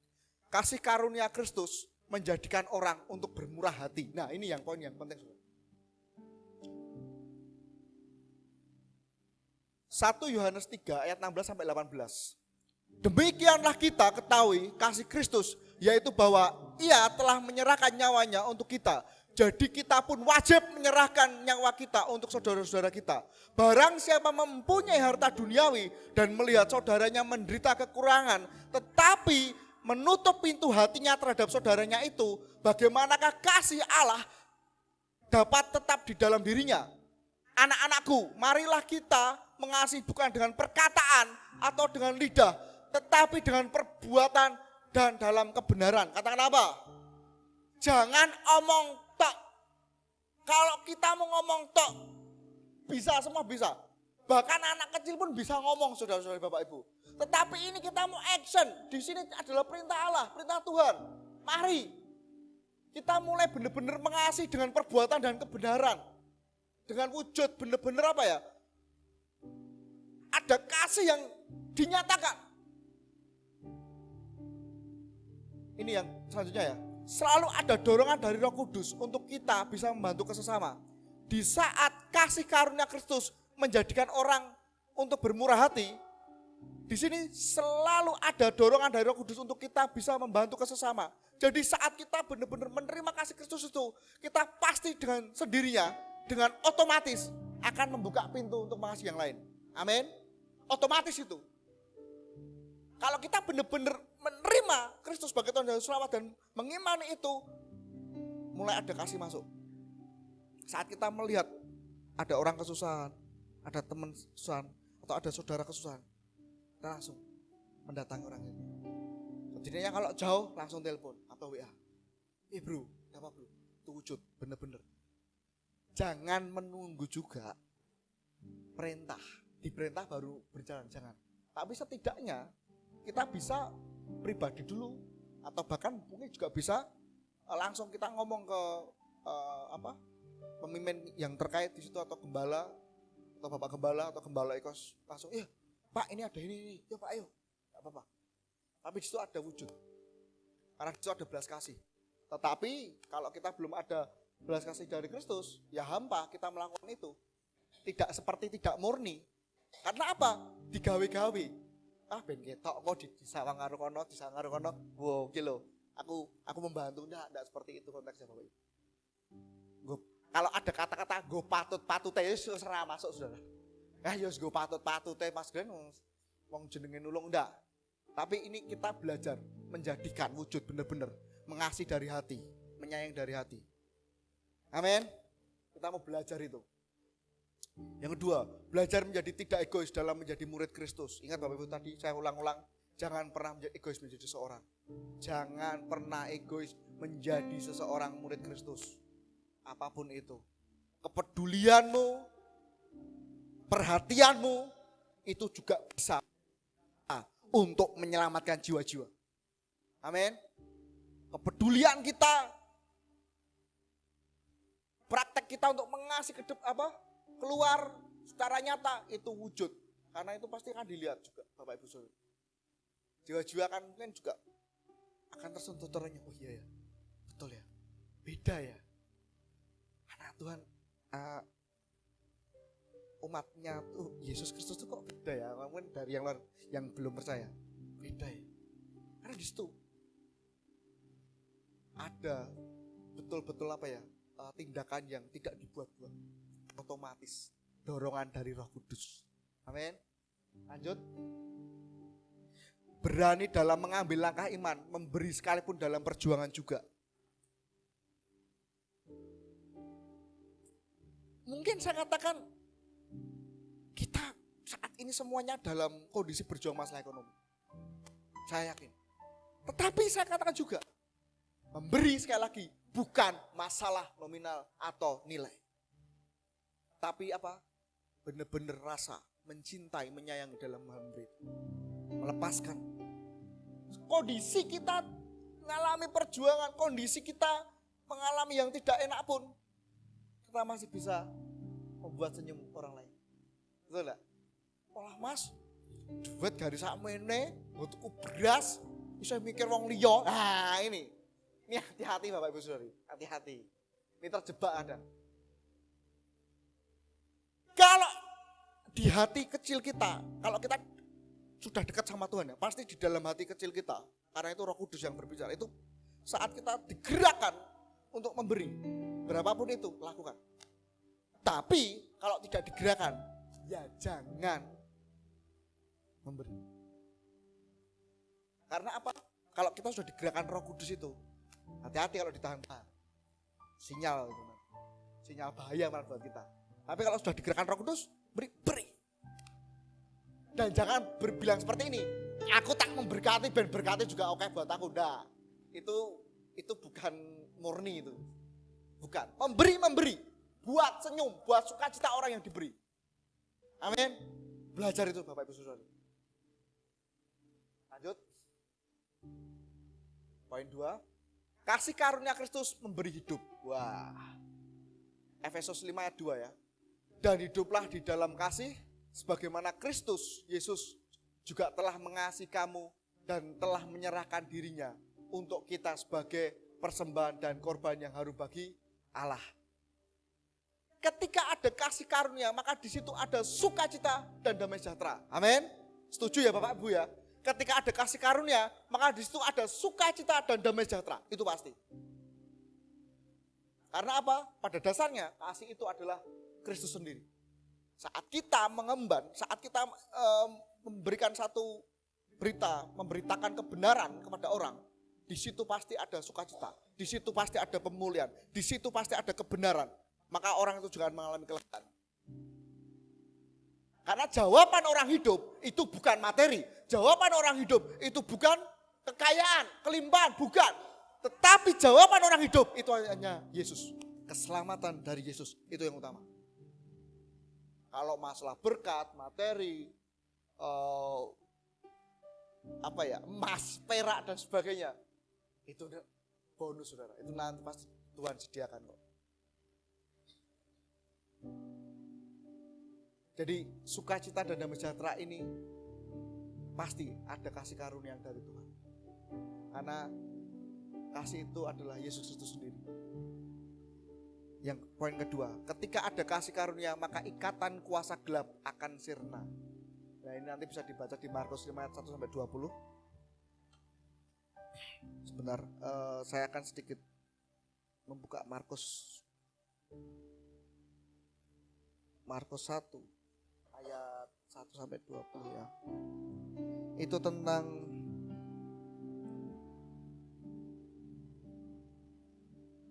Kasih karunia Kristus menjadikan orang untuk bermurah hati. Nah, ini yang poin yang penting. 1 Yohanes 3 ayat 16 sampai 18. Demikianlah kita ketahui kasih Kristus, yaitu bahwa Ia telah menyerahkan nyawanya untuk kita. Jadi kita pun wajib menyerahkan nyawa kita untuk saudara-saudara kita. Barang siapa mempunyai harta duniawi dan melihat saudaranya menderita kekurangan, tetapi menutup pintu hatinya terhadap saudaranya itu, bagaimanakah kasih Allah dapat tetap di dalam dirinya? Anak-anakku, marilah kita mengasihi bukan dengan perkataan atau dengan lidah, tetapi dengan perbuatan dan dalam kebenaran. Katakan apa? Jangan omong tok. Kalau kita mau ngomong tok, bisa semua bisa. Bahkan anak kecil pun bisa ngomong, saudara-saudara Bapak Ibu. Tetapi ini kita mau action. Di sini adalah perintah Allah, perintah Tuhan. Mari kita mulai benar-benar mengasihi dengan perbuatan dan kebenaran. Dengan wujud benar-benar apa ya? Ada kasih yang dinyatakan. Ini yang selanjutnya ya. Selalu ada dorongan dari Roh Kudus untuk kita bisa membantu sesama. Di saat kasih karunia Kristus menjadikan orang untuk bermurah hati, di sini selalu ada dorongan dari Roh Kudus untuk kita bisa membantu sesama. Jadi saat kita benar-benar menerima kasih Kristus itu, kita pasti dengan sendirinya, dengan otomatis akan membuka pintu untuk mengasihi yang lain. Amin. Otomatis itu. Kalau kita benar-benar menerima Kristus sebagai Tuhan dan Selamat dan mengimani itu, mulai ada kasih masuk. Saat kita melihat ada orang kesusahan, ada teman kesusahan, atau ada saudara kesusahan, kita langsung mendatangi orang itu. Jadinya kalau jauh langsung telepon atau WA. Bro, apa bro? Itu wujud, bener-bener. Jangan menunggu juga perintah. Diperintah baru berjalan, jangan. Tapi setidaknya kita bisa pribadi dulu, atau bahkan mungkin juga bisa langsung kita ngomong ke pemimpin yang terkait di situ, atau gembala, atau bapak gembala, atau gembala ekos, langsung, iya Pak ini ada ini, ya Pak ayo, gak apa-apa. Tapi di situ ada wujud, karena di situ ada belas kasih. Tetapi kalau kita belum ada belas kasih dari Kristus, ya hampa kita melakukan itu. Tidak seperti tidak murni. Karena apa? Digawe-gawe. Ben ketok kok di sawang karo kono, di sawang karo kono. Wow, iki lho. Aku membantu. Enggak seperti itu konteksnya Bapak Ibu. Kalau ada kata-kata go patut-patute wis ora masuk Saudara. Ya wis go patut-patute Mas Glen wong jenenge nulung enggak. Tapi ini kita belajar menjadikan wujud benar-benar mengasihi dari hati, menyayang dari hati. Amin. Kita mau belajar itu. Yang kedua, belajar menjadi tidak egois dalam menjadi murid Kristus. Ingat Bapak Ibu tadi saya ulang-ulang, jangan pernah menjadi egois menjadi seseorang. Jangan pernah egois menjadi seseorang murid Kristus. Apapun itu. Kepedulianmu, perhatianmu itu juga bisa untuk menyelamatkan jiwa-jiwa. Amin. Kepedulian kita, praktek kita untuk mengasihi keluar secara nyata itu wujud. Karena itu pasti akan dilihat juga Bapak Ibu Saudara. Jiwa-jiwa kan mungkin juga akan tersentuh ternyata, oh iya ya, betul ya, beda ya. Anak Tuhan, umatnya tuh Yesus Kristus tuh kok beda ya, mungkin dari yang luar, yang belum percaya, beda ya. Karena di situ ada betul-betul apa ya, tindakan yang tidak dibuat-buat, otomatis dorongan dari Roh Kudus. Amin. Lanjut. Berani dalam mengambil langkah iman, memberi sekalipun dalam perjuangan juga. Mungkin saya katakan kita saat ini semuanya dalam kondisi berjuang masalah ekonomi. Saya yakin. Tetapi saya katakan juga, memberi sekali lagi bukan masalah nominal atau nilai. Tapi apa? Benar-benar rasa mencintai, menyayangi dalam memberi. Melepaskan. Kondisi kita mengalami perjuangan, kondisi kita mengalami yang tidak enak pun, kita masih bisa membuat senyum orang lain. Betul enggak? Wah mas, duit dari sakmene, untuk beras, bisa mikir wong liya. Nah ini hati-hati Bapak Ibu Saudari, hati-hati. Ini terjebak ada. Kalau di hati kecil kita, kalau kita sudah dekat sama Tuhan ya, pasti di dalam hati kecil kita, karena itu Roh Kudus yang berbicara, itu saat kita digerakkan untuk memberi, berapapun itu lakukan. Tapi kalau tidak digerakkan, ya jangan memberi. Karena apa? Kalau kita sudah digerakkan Roh Kudus itu, hati-hati kalau ditahan-tahan. Sinyal itu, sinyal bahaya malah buat kita. Tapi kalau sudah digerakkan Roh Kudus, beri. Dan jangan berbilang seperti ini, aku tak memberkati, ben berkati juga oke buat aku. Enggak, itu bukan murni itu. Bukan, memberi. Buat senyum, buat sukacita orang yang diberi. Amin. Belajar itu Bapak Ibu Saudara. Lanjut. Poin 2. Kasih karunia Kristus memberi hidup. Wah. Efesus 5 ayat 2 ya. Dan hiduplah di dalam kasih, sebagaimana Kristus Yesus juga telah mengasihi kamu dan telah menyerahkan dirinya untuk kita sebagai persembahan dan korban yang harum bagi Allah. Ketika ada kasih karunia, maka di situ ada sukacita dan damai sejahtera. Amin. Setuju ya Bapak Ibu ya? Ketika ada kasih karunia, maka di situ ada sukacita dan damai sejahtera. Itu pasti. Karena apa? Pada dasarnya kasih itu adalah Kristus sendiri. Saat kita mengemban, saat kita memberikan satu berita, memberitakan kebenaran kepada orang, di situ pasti ada sukacita, di situ pasti ada pemulihan, di situ pasti ada kebenaran. Maka orang itu juga mengalami kelelahan. Karena jawaban orang hidup itu bukan materi, jawaban orang hidup itu bukan kekayaan, kelimpahan, bukan. Tetapi jawaban orang hidup itu hanya Yesus. Keselamatan dari Yesus, itu yang utama. Kalau masalah berkat, materi, emas, perak dan sebagainya, itu bonus saudara. Itu nanti pasti Tuhan sediakan kok. Jadi sukacita dan damai sejahtera ini pasti ada kasih karunia dari Tuhan. Karena kasih itu adalah Yesus Kristus sendiri. Yang poin kedua, ketika ada kasih karunia maka ikatan kuasa gelap akan sirna. Nah ini nanti bisa dibaca di Markus 5 ayat 1-20. Sebentar, saya akan sedikit membuka Markus 1 ayat 1-20 ya. Itu tentang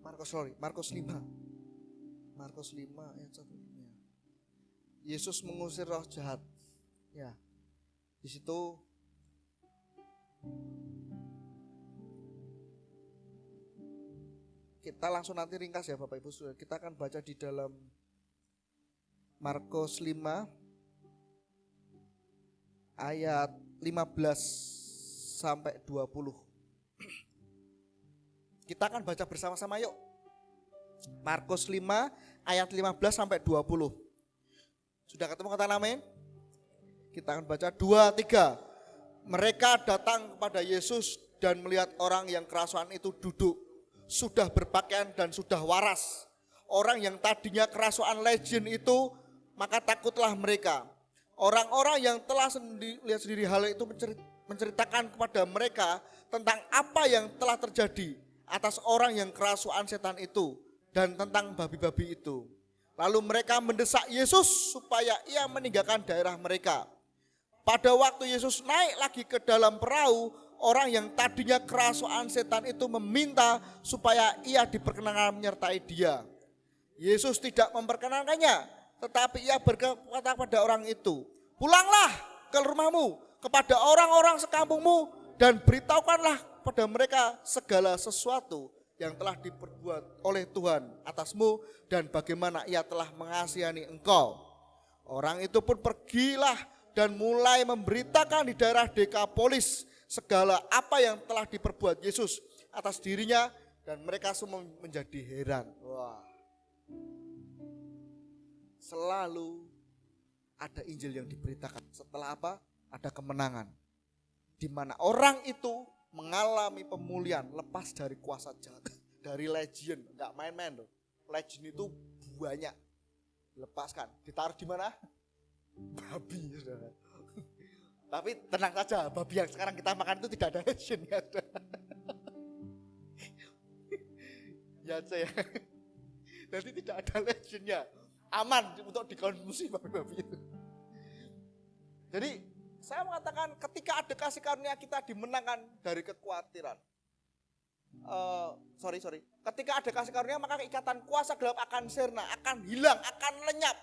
Markus 5 ayat 1. Yesus mengusir roh jahat. Ya. Di situ kita langsung nanti ringkas ya Bapak Ibu Saudara. Kita akan baca di dalam Markus 5 ayat 15-20. Kita akan baca bersama-sama yuk. Markus 5 ayat 15-20. Sudah ketemu kata amin? Kita akan baca 2, 3. Mereka datang kepada Yesus dan melihat orang yang kerasukan itu duduk, sudah berpakaian dan sudah waras. Orang yang tadinya kerasukan legion itu, maka takutlah mereka. Orang-orang yang telah lihat sendiri hal itu menceritakan kepada mereka tentang apa yang telah terjadi atas orang yang kerasukan setan itu dan tentang babi-babi itu. Lalu mereka mendesak Yesus supaya ia meninggalkan daerah mereka. Pada waktu Yesus naik lagi ke dalam perahu, orang yang tadinya kerasukan setan itu meminta supaya ia diperkenankan menyertai dia. Yesus tidak memperkenankannya, tetapi ia berkata kepada orang itu, pulanglah ke rumahmu, kepada orang-orang sekampungmu, dan beritahukanlah pada mereka segala sesuatu yang telah diperbuat oleh Tuhan atasmu dan bagaimana ia telah mengasihani engkau. Orang itu pun pergilah dan mulai memberitakan di daerah Dekapolis segala apa yang telah diperbuat Yesus atas dirinya, dan mereka semua menjadi heran. Wah. Selalu ada Injil yang diberitakan. Setelah apa? Ada kemenangan. Di mana orang itu mengalami pemulihan, lepas dari kuasa jahat, dari legion, enggak main-main loh. Legion itu banyak. Lepaskan. Ditaruh di mana? Babi, saudara. Tapi tenang saja, babi yang sekarang kita makan itu tidak ada legionnya. Ya saya. Jadi tidak ada legionnya. Aman untuk dikonsumsi babi-babi itu. Jadi saya mengatakan ketika ada kasih karunia kita dimenangkan dari kekhawatiran. Ketika ada kasih karunia maka ikatan kuasa gelap akan sirna, akan hilang, akan lenyap.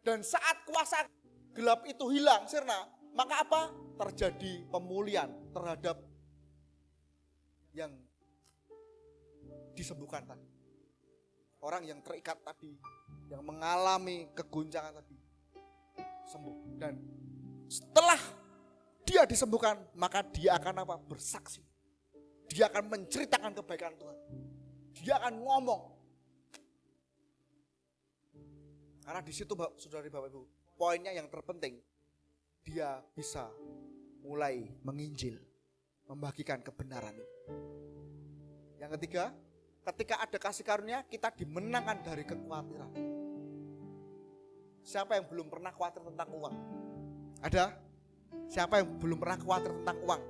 Dan saat kuasa gelap itu hilang, sirna, maka apa? Terjadi pemulihan terhadap yang disembuhkan tadi. Orang yang terikat tadi, yang mengalami keguncangan tadi, sembuh. Dan setelah dia disembuhkan, maka dia akan apa? Bersaksi. Dia akan menceritakan kebaikan Tuhan. Dia akan ngomong. Karena di situ saudari Bapak Ibu, poinnya yang terpenting, dia bisa mulai menginjil, membagikan kebenaran. Yang ketiga, ketika ada kasih karunia, kita dimenangkan dari kekhawatiran. Siapa yang belum pernah khawatir tentang uang? Ada? Siapa yang belum pernah khawatir tentang uang?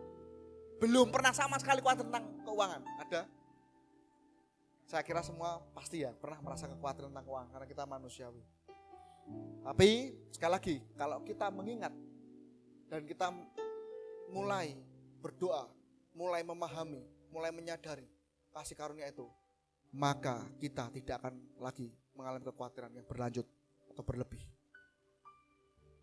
Belum pernah sama sekali khawatir tentang keuangan? Ada? Saya kira semua pasti ya pernah merasa kekhawatiran tentang uang, karena kita manusiawi. Tapi sekali lagi, kalau kita mengingat dan kita mulai berdoa, mulai memahami, mulai menyadari kasih karunia itu, maka kita tidak akan lagi mengalami kekhawatiran yang berlanjut atau berlebih.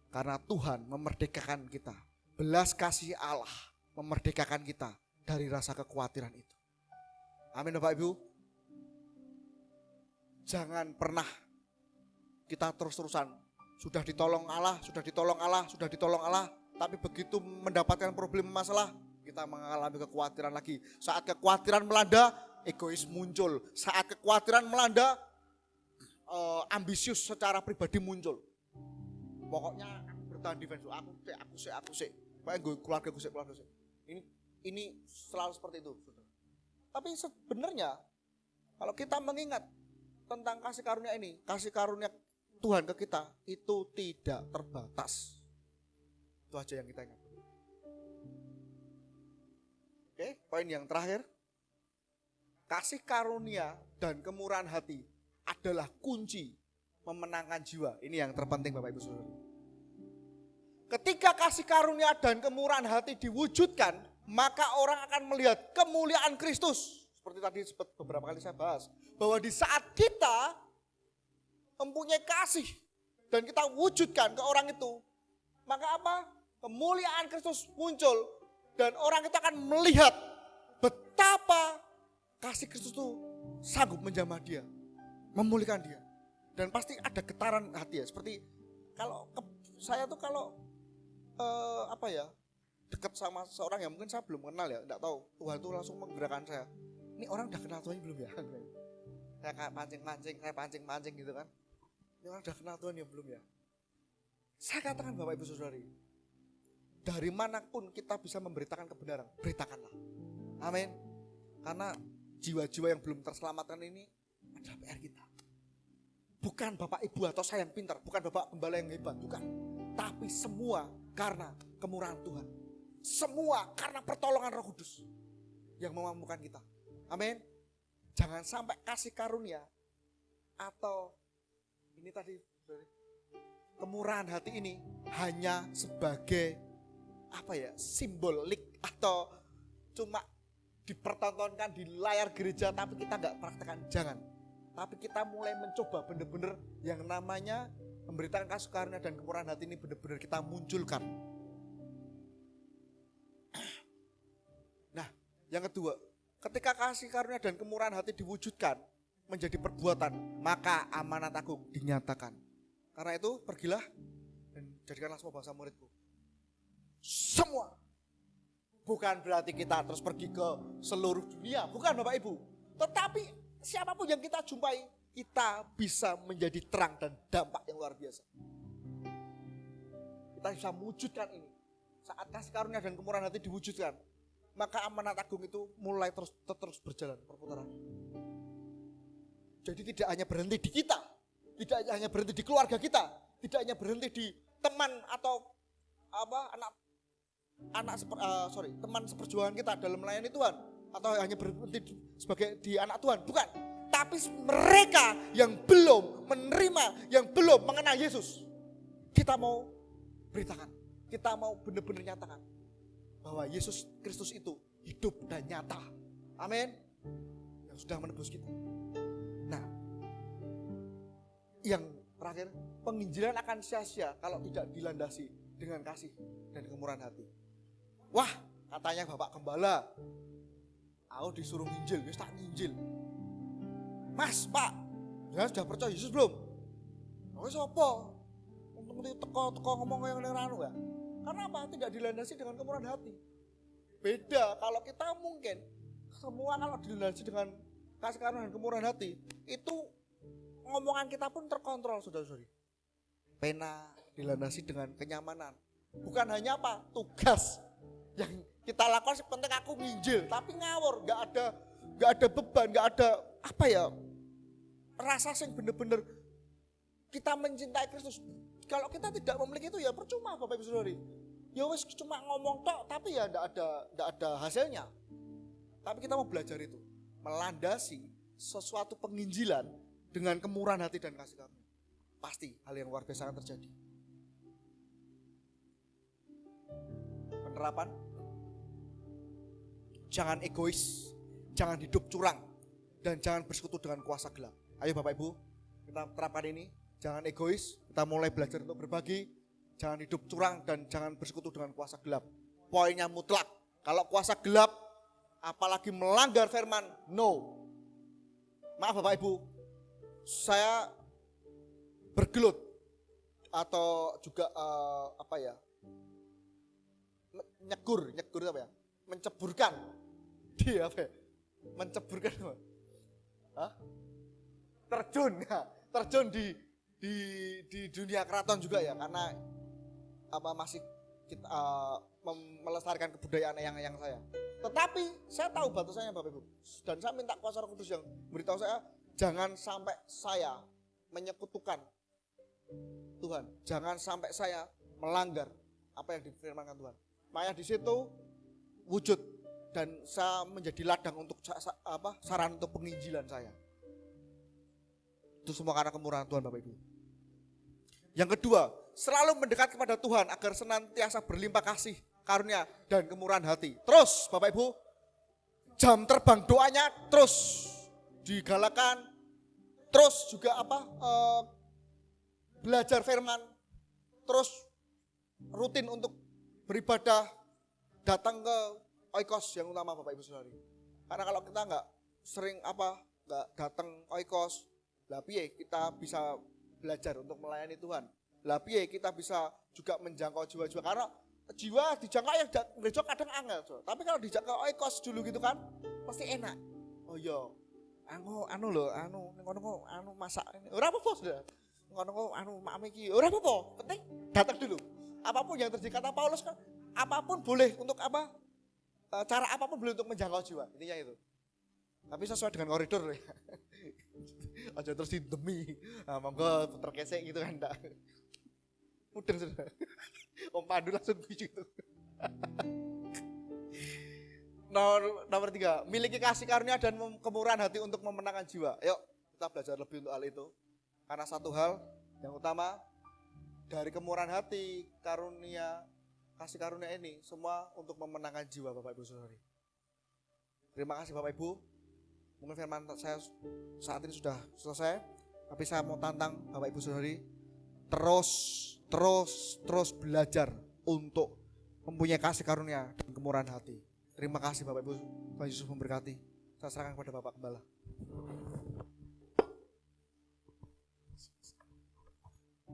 Karena Tuhan memerdekakan kita, belas kasih Allah memerdekakan kita dari rasa kekhawatiran itu. Amin Bapak Ibu. Jangan pernah kita terus-terusan sudah ditolong Allah, sudah ditolong Allah, sudah ditolong Allah, tapi begitu mendapatkan problem masalah, kita mengalami kekhawatiran lagi. Saat kekhawatiran melanda, egois muncul. Saat kekhawatiran melanda, ambisius secara pribadi muncul. Pokoknya bertahan defense, aku sih. Pokoknya gue keluarga gue sih. Ini selalu seperti itu. Tapi sebenarnya kalau kita mengingat tentang kasih karunia ini, kasih karunia Tuhan ke kita itu tidak terbatas. Itu aja yang kita ingat. Oke, poin yang terakhir. Kasih karunia dan kemurahan hati adalah kunci memenangkan jiwa. Ini yang terpenting Bapak Ibu Saudara. Ketika kasih karunia dan kemurahan hati diwujudkan, maka orang akan melihat kemuliaan Kristus. Seperti tadi beberapa kali saya bahas, bahwa di saat kita mempunyai kasih dan kita wujudkan ke orang itu, maka apa? Kemuliaan Kristus muncul dan orang itu akan melihat betapa kasih Kristus itu sanggup menjamah dia, memulihkan dia. Dan pasti ada getaran hati ya. Seperti kalau saya tuh kalau dekat sama seorang yang mungkin saya belum kenal ya, enggak tahu, Tuhan tuh langsung menggerakkan saya. Ini orang udah kenal Tuhan belum ya? Saya kayak pancing-pancing gitu kan. Ini orang udah kenal Tuhan ya belum ya? Saya katakan Bapak Ibu Saudari, dari manapun kita bisa memberitakan kebenaran, beritakanlah. Amin. Karena jiwa-jiwa yang belum terselamatkan ini adalah PR kita. Bukan Bapak Ibu atau saya yang pintar, bukan Bapak Gembala yang hebat, bukan. Tapi semua karena kemurahan Tuhan. Semua karena pertolongan Roh Kudus yang memampukan kita. Amin. Jangan sampai kasih karunia atau ini tadi kemurahan hati ini hanya sebagai simbolik atau cuma dipertontonkan di layar gereja tapi kita nggak praktekkan. Jangan. Tapi kita mulai mencoba benar-benar yang namanya memberitakan kasih karunia dan kemurahan hati ini benar-benar kita munculkan. Nah, yang kedua, ketika kasih karunia dan kemurahan hati diwujudkan menjadi perbuatan, maka amanat agung dinyatakan. Karena itu pergilah dan jadikanlah semua bangsa muridku. Semua. Bukan berarti kita terus pergi ke seluruh dunia, bukan Bapak Ibu. Tetapi siapapun yang kita jumpai, kita bisa menjadi terang dan dampak yang luar biasa. Kita bisa mewujudkan ini. Saat kasih karunia dan kemurahan hati diwujudkan, maka amanat agung itu mulai terus berjalan perputaran. Jadi tidak hanya berhenti di kita, tidak hanya berhenti di keluarga kita, tidak hanya berhenti di teman atau teman seperjuangan kita dalam melayani Tuhan, atau hanya berhenti sebagai di anak Tuhan, bukan. Tapi mereka yang belum menerima, yang belum mengenal Yesus, kita mau beritakan, kita mau benar-benar nyatakan bahwa Yesus Kristus itu hidup dan nyata. Amin. Yang sudah menebus kita. Nah, yang terakhir, penginjilan akan sia-sia kalau tidak dilandasi dengan kasih dan kemurahan hati. Wah, katanya Bapak Gembala, aku disuruh nginjil, wis tak nginjil. Mas, Pak, jangan sudah percaya Yesus belum? Wis apa? Untuk teko ngomong yang anu ya. Karena apa? Tidak dilandasi dengan kemurahan hati. Beda kalau kita mungkin semua kalau dilandasi dengan kasih karunia dan kemurahan hati, itu ngomongan kita pun terkontrol, saudara-saudari. Pena dilandasi dengan kenyamanan. Bukan hanya apa? Tugas yang kita lakukan sepenting aku nginjil, tapi ngawur, nggak ada beban, nggak ada rasa yang bener-bener kita mencintai Kristus. Kalau kita tidak memiliki itu ya percuma Bapak Ibu Saudari. Ya wis cuma ngomong tok tapi ya enggak ada hasilnya. Tapi kita mau belajar itu, melandasi sesuatu penginjilan dengan kemurahan hati dan kasih karunia. Pasti hal yang luar biasa akan terjadi. Penerapan, jangan egois, jangan hidup curang, dan jangan bersekutu dengan kuasa gelap. Ayo Bapak Ibu, kita terapkan ini. Jangan egois, kita mulai belajar untuk berbagi. Jangan hidup curang dan jangan bersekutu dengan kuasa gelap. Poinnya mutlak. Kalau kuasa gelap, apalagi melanggar firman, no. Maaf Bapak Ibu, saya bergelut atau juga nyegur apa ya? Menceburkan di apa ya? Menceburkan apa? Hah? Terjun di dunia keraton juga ya, karena masih kita melestarikan kebudayaan yang saya. Tetapi saya tahu batasannya Bapak Ibu, dan saya minta kuasa Roh Kudus yang beritahu saya, jangan sampai saya menyekutukan Tuhan, jangan sampai saya melanggar apa yang difirmankan Tuhan. Makanya di situ wujud dan saya menjadi ladang untuk saran untuk penginjilan saya. Itu semua karena kemurahan Tuhan Bapak Ibu. Yang kedua, selalu mendekat kepada Tuhan agar senantiasa berlimpah kasih, karunia, dan kemurahan hati. Terus Bapak Ibu, jam terbang doanya terus digalakan. Terus juga belajar firman. Terus rutin untuk beribadah, datang ke oikos yang utama Bapak Ibu Saudari. Karena kalau kita nggak sering nggak datang oikos, lah piye kita bisa belajar untuk melayani Tuhan. Lah piye kita bisa juga menjangkau jiwa-jiwa, karena jiwa dijangkau yang gereja kadang angel. So. Tapi kalau dijangkau oikos dulu gitu kan, pasti enak. Oh iya, anu masak ini. Ora apa-apa sudah. ngono anu makme iki ora apa-apa, penting datang dulu. Apapun yang terjadi kata Paulus kan apapun boleh untuk apa? Cara apapun boleh untuk menjangkau jiwa, intinya itu. Tapi sesuai dengan koridor ya. Aja terus didemi. Nah, monggo terkesek gitu kan enggak. Mudeng sudah. Om Pandu langsung biju itu. Nomor 3, miliki kasih karunia dan kemurahan hati untuk memenangkan jiwa. Yuk, kita belajar lebih untuk hal itu. Karena satu hal yang utama dari kemurahan hati, kasih karunia ini semua untuk memenangkan jiwa Bapak Ibu Saudari. Terima kasih Bapak Ibu. Mungkin firman saya saat ini sudah selesai, tapi saya mau tantang Bapak Ibu Saudari terus belajar untuk mempunyai kasih karunia dan kemurahan hati. Terima kasih Bapak Ibu. Tuhan Yesus memberkati. Saya serahkan kepada Bapak Gembala.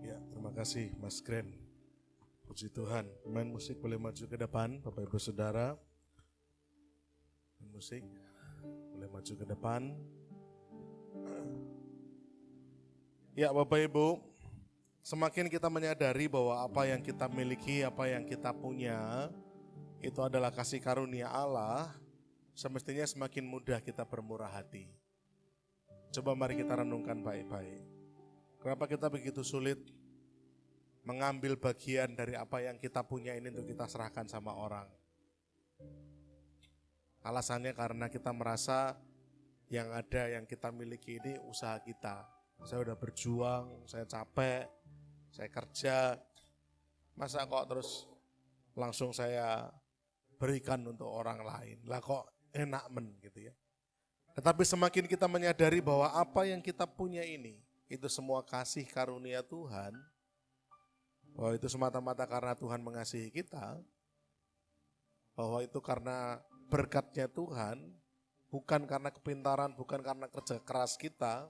Ya, terima kasih Mas Gren. Puji Tuhan. Main musik boleh maju ke depan, Bapak Ibu Saudara. Main musik boleh maju ke depan. Ya, Bapak Ibu, semakin kita menyadari bahwa apa yang kita miliki, apa yang kita punya, itu adalah kasih karunia Allah, semestinya semakin mudah kita bermurah hati. Coba mari kita renungkan baik-baik. Kenapa kita begitu sulit mengambil bagian dari apa yang kita punya ini untuk kita serahkan sama orang? Alasannya karena kita merasa yang ada, yang kita miliki ini usaha kita. Saya udah berjuang, saya capek, saya kerja, masa kok terus langsung saya berikan untuk orang lain? Lah kok enak gitu ya. Tetapi semakin kita menyadari bahwa apa yang kita punya ini, itu semua kasih karunia Tuhan, bahwa itu semata-mata karena Tuhan mengasihi kita, bahwa itu karena berkatnya Tuhan, bukan karena kepintaran, bukan karena kerja keras kita,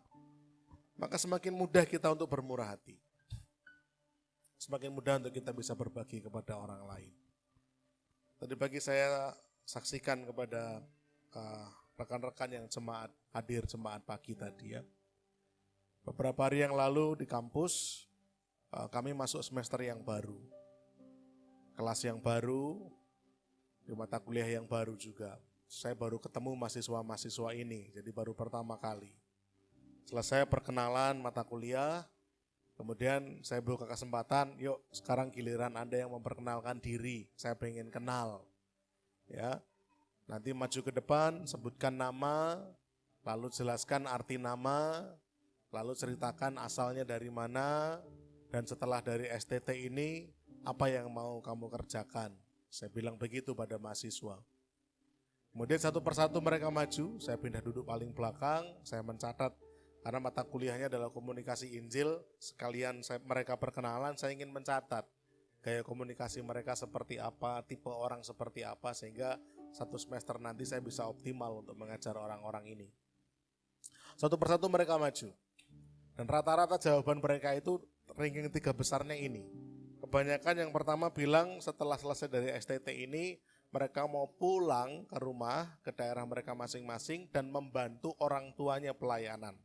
maka semakin mudah kita untuk bermurah hati. Semakin mudah untuk kita bisa berbagi kepada orang lain. Tadi pagi saya saksikan kepada rekan-rekan yang hadir jemaat pagi tadi ya. Beberapa hari yang lalu di kampus, kami masuk semester yang baru. Kelas yang baru, di mata kuliah yang baru juga. Saya baru ketemu mahasiswa-mahasiswa ini, jadi baru pertama kali. Selesai perkenalan mata kuliah, kemudian saya buka kesempatan, yuk sekarang giliran Anda yang memperkenalkan diri, saya pengen kenal. Ya, nanti maju ke depan, sebutkan nama, lalu jelaskan arti nama, lalu ceritakan asalnya dari mana, dan setelah dari STT ini, apa yang mau kamu kerjakan. Saya bilang begitu pada mahasiswa. Kemudian satu persatu mereka maju, saya pindah duduk paling belakang, saya mencatat, karena mata kuliahnya adalah komunikasi Injil, sekalian mereka perkenalan, saya ingin mencatat gaya komunikasi mereka seperti apa, tipe orang seperti apa, sehingga satu semester nanti saya bisa optimal untuk mengajar orang-orang ini. Satu persatu mereka maju. Dan rata-rata jawaban mereka itu ranking 3 besarnya ini. Kebanyakan yang pertama bilang setelah selesai dari STT ini, mereka mau pulang ke rumah, ke daerah mereka masing-masing dan membantu orang tuanya pelayanan.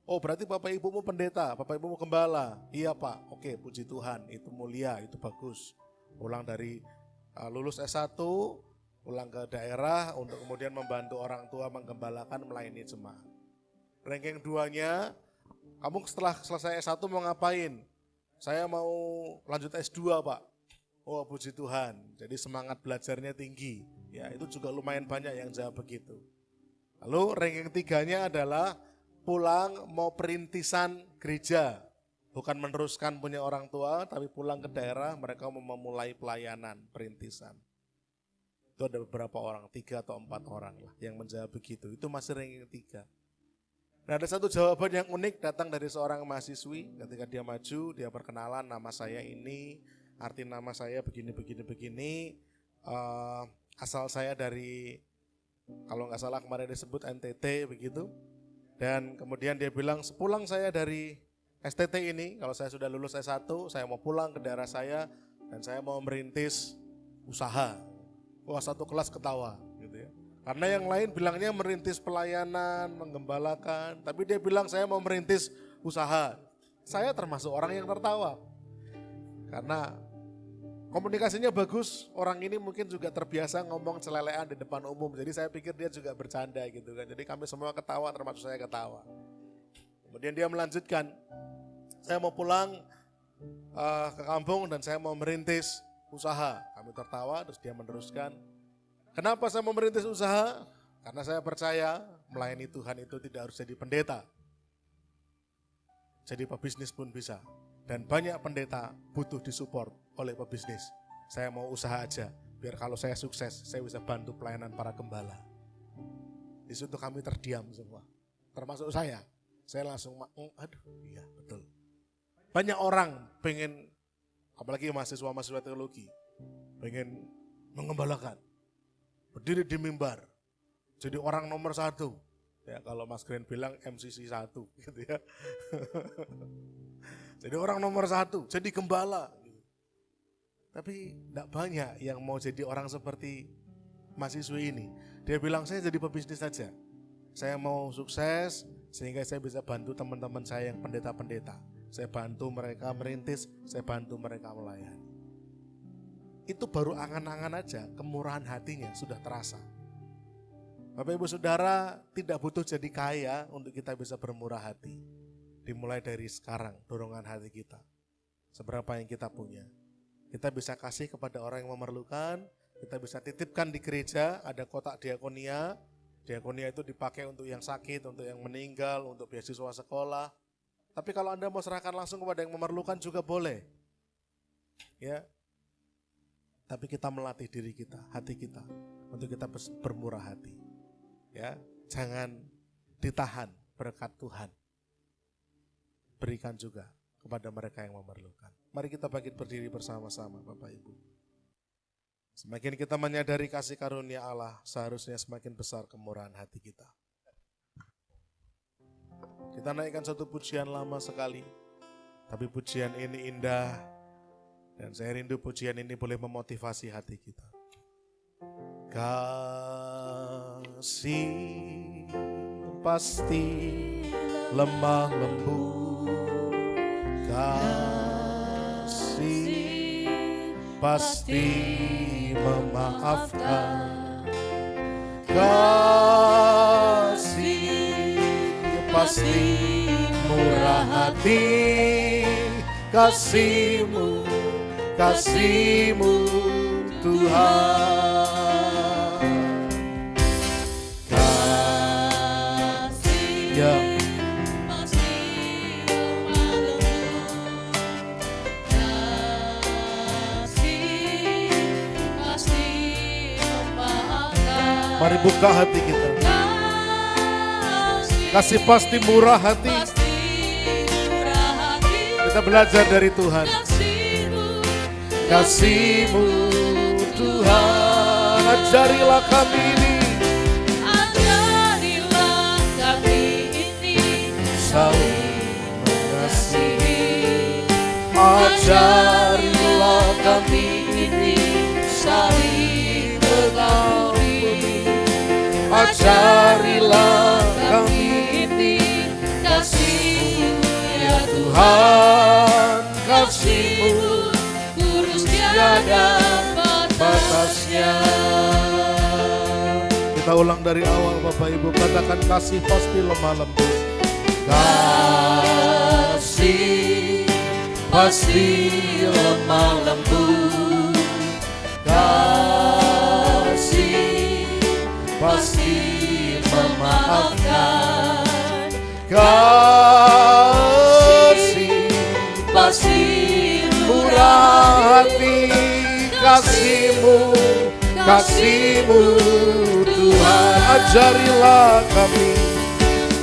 Oh berarti Bapak Ibumu pendeta, Bapak Ibumu gembala. Iya Pak, oke puji Tuhan, itu mulia, itu bagus. Pulang dari lulus S1, pulang ke daerah untuk kemudian membantu orang tua menggembalakan melayani jemaat. Ranking 2-nya, kamu setelah selesai S1 mau ngapain? Saya mau lanjut S2 Pak. Oh puji Tuhan, jadi semangat belajarnya tinggi. Ya itu juga lumayan banyak yang jawab begitu. Lalu ranking 3-nya adalah pulang mau perintisan gereja. Bukan meneruskan punya orang tua, tapi pulang ke daerah mereka mau memulai pelayanan perintisan. Itu ada beberapa orang, 3 atau 4 orang lah yang menjawab begitu. Itu masih ranking 3. Nah ada satu jawaban yang unik datang dari seorang mahasiswi ketika dia maju, dia perkenalan nama saya ini, arti nama saya begini, asal saya dari, kalau nggak salah kemarin disebut NTT begitu. Dan kemudian dia bilang sepulang saya dari STT ini, kalau saya sudah lulus S1, saya mau pulang ke daerah saya dan saya mau merintis usaha. Wah satu kelas ketawa gitu ya. Karena yang lain bilangnya merintis pelayanan, menggembalakan, tapi dia bilang saya mau merintis usaha. saya termasuk orang yang tertawa. Karena komunikasinya bagus, orang ini mungkin juga terbiasa ngomong celelean di depan umum. Jadi saya pikir dia juga bercanda gitu kan. Jadi kami semua ketawa, termasuk saya ketawa. Kemudian dia melanjutkan, saya mau pulang ke kampung dan saya mau merintis usaha. Kami tertawa, terus dia meneruskan, kenapa saya mau merintis usaha? Karena saya percaya melayani Tuhan itu tidak harus jadi pendeta. Jadi pebisnis pun bisa. Dan banyak pendeta butuh disupport oleh pebisnis. Saya mau usaha aja, biar kalau saya sukses, saya bisa bantu pelayanan para gembala. Di situ kami terdiam semua, termasuk saya. Saya langsung, aduh iya betul. Banyak orang pengen, apalagi mahasiswa-mahasiswa teologi, pengen mengembalakan, berdiri di mimbar, jadi orang nomor 1. Ya kalau Mas Gren bilang MCC 1 gitu ya. Jadi orang nomor 1, jadi gembala. Tapi tidak banyak yang mau jadi orang seperti mahasiswi ini. Dia bilang saya jadi pebisnis saja. Saya mau sukses sehingga saya bisa bantu teman-teman saya yang pendeta-pendeta. Saya bantu mereka merintis, saya bantu mereka melayani. Itu baru angan-angan aja, kemurahan hatinya sudah terasa. Bapak Ibu Saudara, tidak butuh jadi kaya untuk kita bisa bermurah hati. Dimulai dari sekarang, dorongan hati kita. Seberapa yang kita punya. Kita bisa kasih kepada orang yang memerlukan, kita bisa titipkan di gereja, ada kotak diakonia. Diakonia itu dipakai untuk yang sakit, untuk yang meninggal, untuk beasiswa sekolah. Tapi kalau Anda mau serahkan langsung kepada yang memerlukan juga boleh. Ya. Tapi kita melatih diri kita, hati kita, untuk kita bermurah hati. Ya, jangan ditahan berkat Tuhan. Berikan juga kepada mereka yang memerlukan. Mari kita bangkit berdiri bersama-sama Bapak Ibu. Semakin kita menyadari kasih karunia Allah, seharusnya semakin besar kemurahan hati kita. Kita naikkan satu pujian lama sekali, tapi pujian ini indah, dan saya rindu pujian ini boleh memotivasi hati kita. Kasih pasti lemah lembut, kasih pasti memaafkan, kasih pasti murah hati, kasih-Mu Tuhan. Ya. Mari buka hati kita. Kasih pasti murah hati. Kita belajar dari Tuhan. Kasih-Mu Tuhan, ajarilah kami ini. Saling mengasihi, ajarilah kami ini saling mengampuni, ajarilah kami ini kasih-Mu ya Tuhan, kasih-Mu kudus tiada batasnya. Kita ulang dari awal Bapak Ibu, katakan kasih pasti lemah lembut. Kasih pasti lemah lembut, kasih pasti memaafkan, kasih pasti murah hati, kasih-Mu Tuhan, ajarilah kami.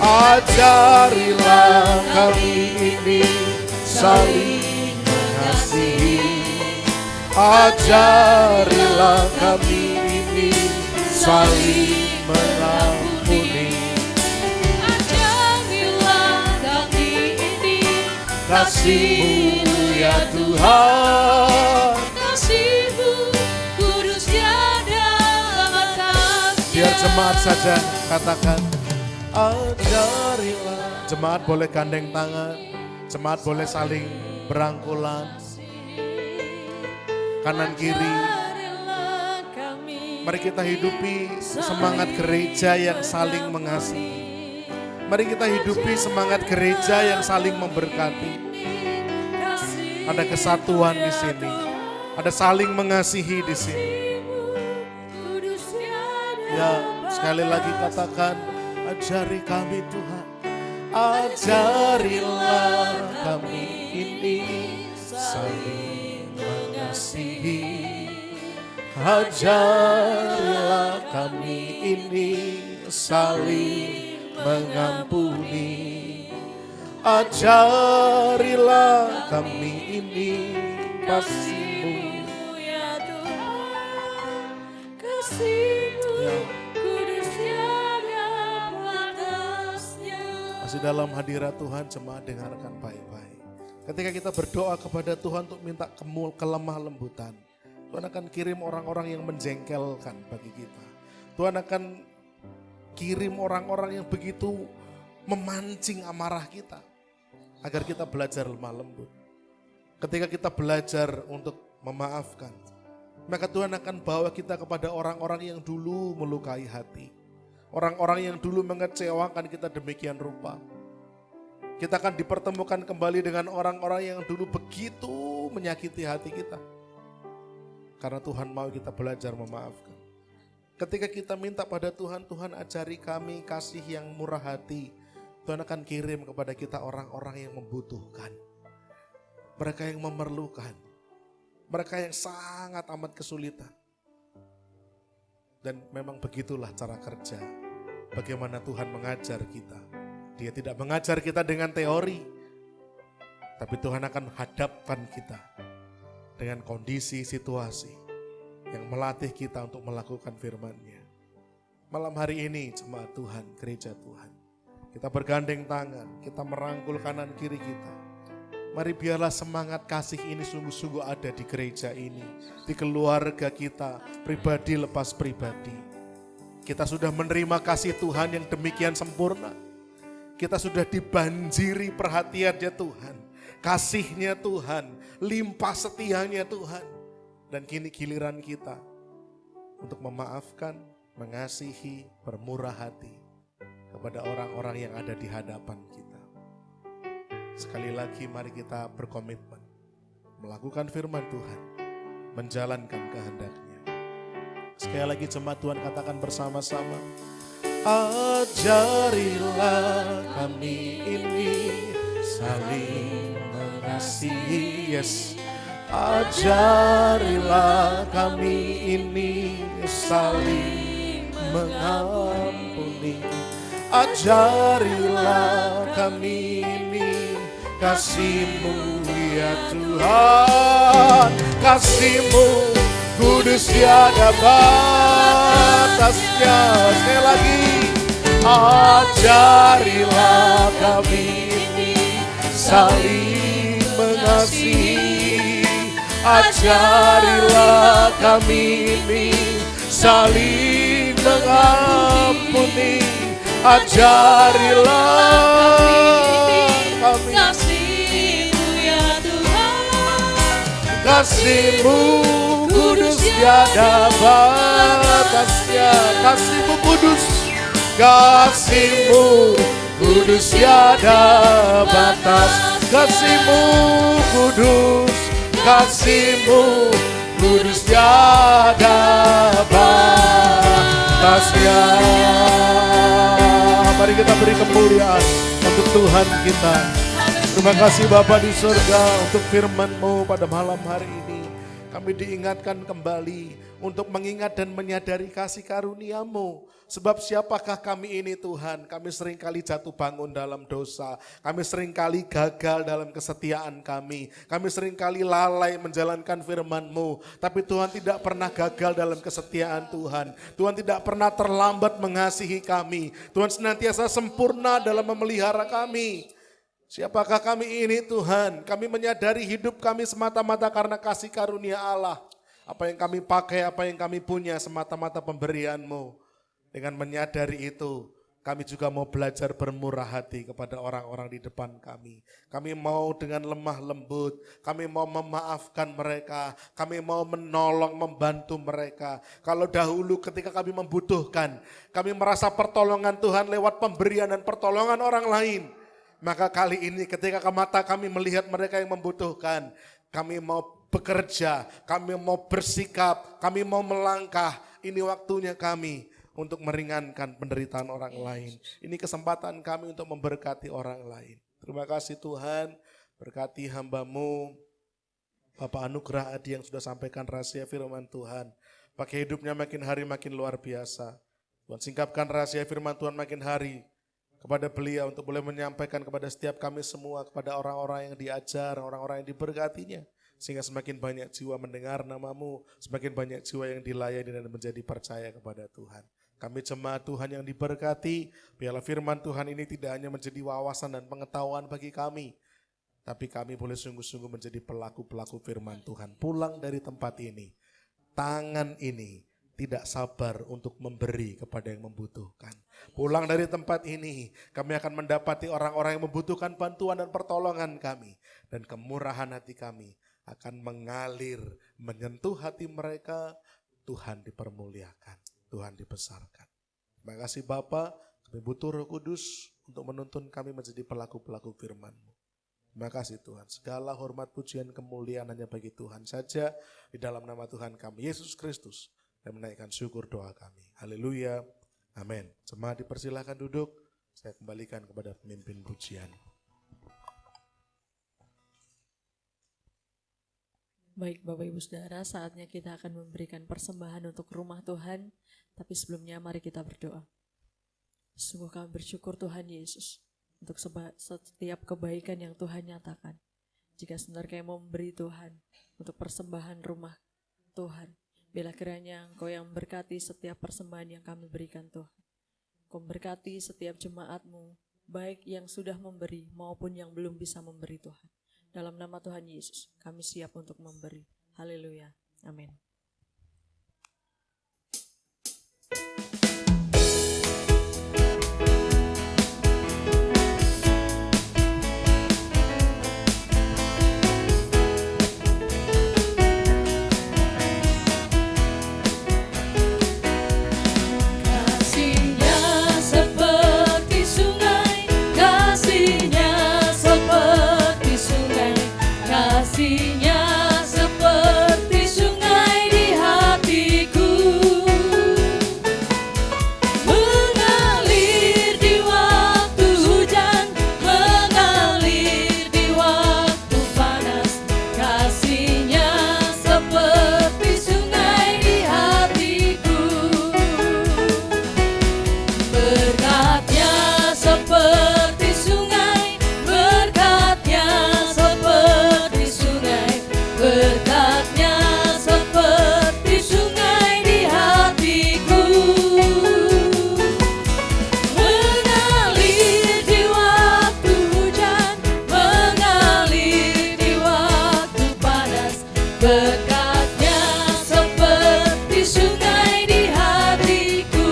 Ajarilah kami ini saling mengasihi, ajarilah kami ini saling mengampuni, ajarilah kami ini kasih-Mu ya Tuhan, kasih-Mu kudus tiada batas. Biar jemaat saja katakan, ajarilah. Jemaat boleh gandeng tangan, Jemaat boleh saling berangkulan, kanan kiri. Mari kita hidupi semangat gereja yang saling mengasihi. Mari kita hidupi semangat gereja yang saling memberkati. Ada kesatuan di sini, ada saling mengasihi di sini. Ya, sekali lagi katakan, ajari kami Tuhan, ajarilah kami ini saling mengasihi. Ajarilah kami ini saling mengampuni. Ajarilah kami ini kasih-Mu. Ya Tuhan, kasih-Mu Ya. kudus tiada batasnya. Masih dalam hadirat Tuhan, jemaat dengarkan baik-baik. Ketika kita berdoa kepada Tuhan untuk minta kelemah lembutan, Tuhan akan kirim orang-orang yang menjengkelkan bagi kita. Tuhan akan kirim orang-orang yang begitu memancing amarah kita, agar kita belajar lemah lembut. Ketika kita belajar untuk memaafkan, maka Tuhan akan bawa kita kepada orang-orang yang dulu melukai hati. Orang-orang yang dulu mengecewakan kita demikian rupa. Kita akan dipertemukan kembali dengan orang-orang yang dulu begitu menyakiti hati kita. Karena Tuhan mau kita belajar memaafkan. Ketika kita minta pada Tuhan, Tuhan ajari kami kasih yang murah hati. Tuhan akan kirim kepada kita orang-orang yang membutuhkan. Mereka yang memerlukan. Mereka yang sangat amat kesulitan. Dan memang begitulah cara kerja. Bagaimana Tuhan mengajar kita. Dia tidak mengajar kita dengan teori. Tapi Tuhan akan hadapkan kita dengan kondisi situasi yang melatih kita untuk melakukan firman-Nya. Malam hari ini jemaat Tuhan, gereja Tuhan, kita bergandeng tangan, kita merangkul kanan kiri kita. Mari biarlah semangat kasih ini sungguh-sungguh ada di gereja ini, di keluarga kita, pribadi lepas pribadi. Kita sudah menerima kasih Tuhan yang demikian sempurna. Kita sudah dibanjiri perhatiannya Tuhan, kasih-Nya Tuhan, limpah setianya Tuhan. Dan kini giliran kita untuk memaafkan, mengasihi, bermurah hati kepada orang-orang yang ada di hadapan kita. Sekali lagi mari kita berkomitmen melakukan firman Tuhan, menjalankan kehendak-Nya. Sekali lagi jemaat Tuhan katakan bersama-sama, ajarilah kami ini saling mengasihi. Yes. Ajarilah kami ini saling mengampuni. Ajarilah kami ini kasih-Mu ya Tuhan. Kasih-Mu kudus tiada batasnya. Sekali lagi, ajarilah kami ini saling mengasihi. Ajarilah kami ini saling mengampuni. Ajarilah kami kasih-Mu ya Tuhan. kasih-Mu kudus tiada batasnya. Kasih-Mu kudus, kasih-Mu kudus tiada batas. Kasih-Mu kudus, kasih-Mu kudus tiada batasnya. Mari kita beri kemuliaan untuk Tuhan kita. Terima kasih Bapa di surga untuk firman-Mu pada malam hari ini. Kami diingatkan kembali untuk mengingat dan menyadari kasih karunia-Mu. Sebab siapakah kami ini Tuhan? Kami seringkali jatuh bangun dalam dosa. Kami seringkali gagal dalam kesetiaan kami. Kami seringkali lalai menjalankan firman-Mu. Tapi Tuhan tidak pernah gagal dalam kesetiaan Tuhan. Tuhan tidak pernah terlambat mengasihi kami. Tuhan senantiasa sempurna dalam memelihara kami. Siapakah kami ini Tuhan? Kami menyadari hidup kami semata-mata karena kasih karunia Allah. Apa yang kami pakai, apa yang kami punya semata-mata pemberian-Mu. Dengan menyadari itu, Kami juga mau belajar bermurah hati kepada orang-orang di depan kami. Kami mau dengan lemah lembut, kami mau memaafkan mereka, kami mau menolong, membantu mereka. Kalau dahulu ketika kami membutuhkan, kami merasa pertolongan Tuhan lewat pemberian dan pertolongan orang lain. Maka kali ini ketika mata kami melihat mereka yang membutuhkan, kami mau bekerja, kami mau bersikap, kami mau melangkah. Ini waktunya kami untuk meringankan penderitaan orang lain. Ini kesempatan kami untuk memberkati orang lain. Terima kasih Tuhan, berkati hamba-Mu, Bapak Anugerah Adi yang sudah sampaikan rahasia firman Tuhan. Pakai hidupnya makin hari makin luar biasa. Tuhan singkapkan rahasia firman Tuhan makin hari kepada beliau untuk boleh menyampaikan kepada setiap kami semua, kepada orang-orang yang diajar, orang-orang yang diberkatinya. Sehingga semakin banyak jiwa mendengar nama-Mu, semakin banyak jiwa yang dilayani dan menjadi percaya kepada Tuhan. Kami jemaat Tuhan yang diberkati, biarlah firman Tuhan ini tidak hanya menjadi wawasan dan pengetahuan bagi kami, tapi kami boleh sungguh-sungguh menjadi pelaku-pelaku firman Tuhan. Pulang dari tempat ini, tangan ini tidak sabar untuk memberi kepada yang membutuhkan. Pulang dari tempat ini, kami akan mendapati orang-orang yang membutuhkan bantuan dan pertolongan kami. Dan kemurahan hati kami akan mengalir, menyentuh hati mereka. Tuhan dipermuliakan, Tuhan dibesarkan. Terima kasih Bapa, kami butuh Roh Kudus untuk menuntun kami menjadi pelaku-pelaku firman-Mu. Terima kasih Tuhan, segala hormat, pujian, kemuliaan hanya bagi Tuhan saja. Di dalam nama Tuhan kami, Yesus Kristus, dan menaikkan syukur doa kami. Haleluya, amin. Jemaat dipersilakan duduk, saya kembalikan kepada pemimpin pujian. Baik Bapak Ibu Saudara, saatnya kita akan memberikan persembahan untuk rumah Tuhan. Tapi sebelumnya mari kita berdoa. Sungguh kami bersyukur Tuhan Yesus untuk setiap kebaikan yang Tuhan nyatakan. Jika sebenarnya kami mau memberi Tuhan untuk persembahan rumah Tuhan, bila kiranya Engkau yang memberkati setiap persembahan yang kami berikan Tuhan. Engkau memberkati setiap jemaat-Mu, baik yang sudah memberi maupun yang belum bisa memberi Tuhan. Dalam nama Tuhan Yesus, kami siap untuk memberi. Haleluya. Amin. Kasih-Nya seperti sungai, kasih-Nya seperti sungai, kasih-Nya seperti sungai di hatiku. Mengalir di waktu hujan, mengalir di waktu panas, kasih-Nya seperti sungai di hatiku. Berkat-Nya seperti sungai, berkat-Nya seperti sungai, berkat-Nya seperti sungai di hatiku. Mengalir di waktu hujan, mengalir di waktu panas, berkat-Nya seperti sungai di hatiku.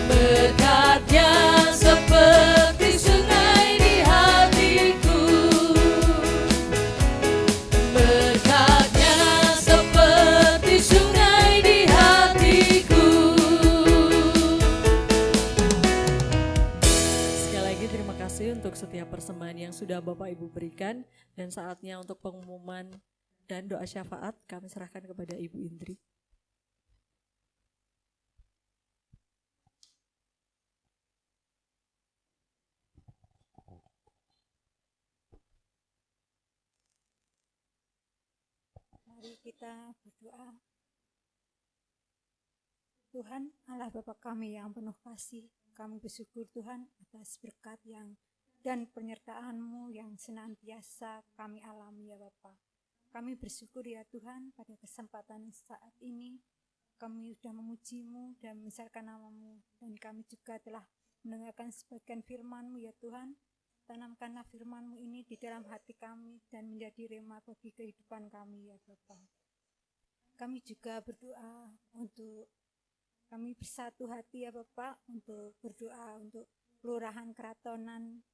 Berkat-Nya seperti sungai di hatiku. Berkat-Nya seperti sungai di hatiku. Sekali lagi terima kasih untuk setiap persembahan yang sudah Bapak Ibu berikan. Dan saatnya untuk pengumuman dan doa syafaat kami serahkan kepada Ibu Indri. Mari kita berdoa. Tuhan Allah Bapa kami yang penuh kasih, kami bersyukur Tuhan atas berkat yang dan penyertaan-Mu yang senantiasa kami alami ya Bapa. Kami bersyukur ya Tuhan pada kesempatan saat ini kami sudah memuji-Mu dan membesarkan nama-Mu, dan kami juga telah mendengarkan sebagian firman-Mu ya Tuhan. Tanamkanlah firman-Mu ini di dalam hati kami dan menjadi rema bagi kehidupan kami ya Bapa. Kami juga berdoa untuk kami bersatu hati ya Bapak untuk berdoa untuk Kelurahan Keratonan.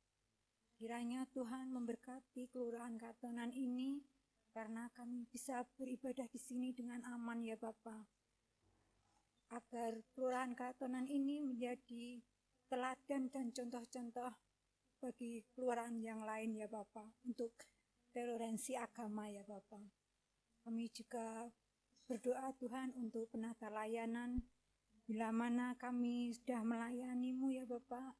Kiranya Tuhan memberkati Kelurahan Keratonan ini karena kami bisa beribadah di sini dengan aman ya Bapak. Agar Kelurahan Keratonan ini menjadi teladan dan contoh-contoh bagi kelurahan yang lain ya Bapak untuk toleransi agama ya Bapak. Kami juga berdoa Tuhan untuk penata layanan bila mana kami sudah melayanimu ya Bapak.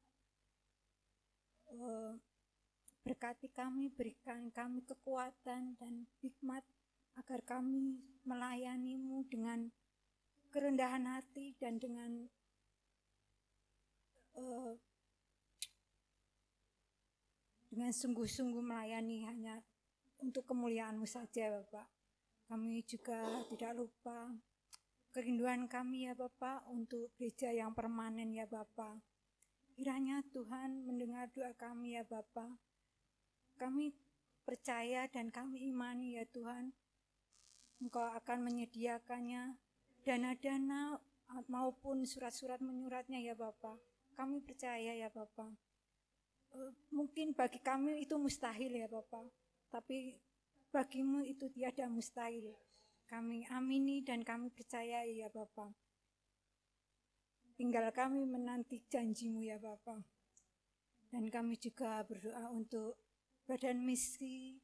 Berkati kami, berikan kami kekuatan dan hikmat agar kami melayanimu dengan kerendahan hati dan dengan sungguh-sungguh melayani hanya untuk kemuliaan-Mu saja Bapak. Kami juga tidak lupa kerinduan kami ya Bapak untuk gereja yang permanen ya Bapak. Kiranya Tuhan mendengar doa kami ya Bapak. Kami percaya dan kami imani ya Tuhan, Engkau akan menyediakannya dana-dana maupun surat-surat menyuratnya ya Bapak. Kami percaya ya Bapak. Mungkin bagi kami itu mustahil ya Bapak, tapi bagimu itu tiada mustahil. Kami amini dan kami percaya ya Bapak. Tinggal kami menanti janjimu ya Bapak. Dan kami juga berdoa untuk badan misi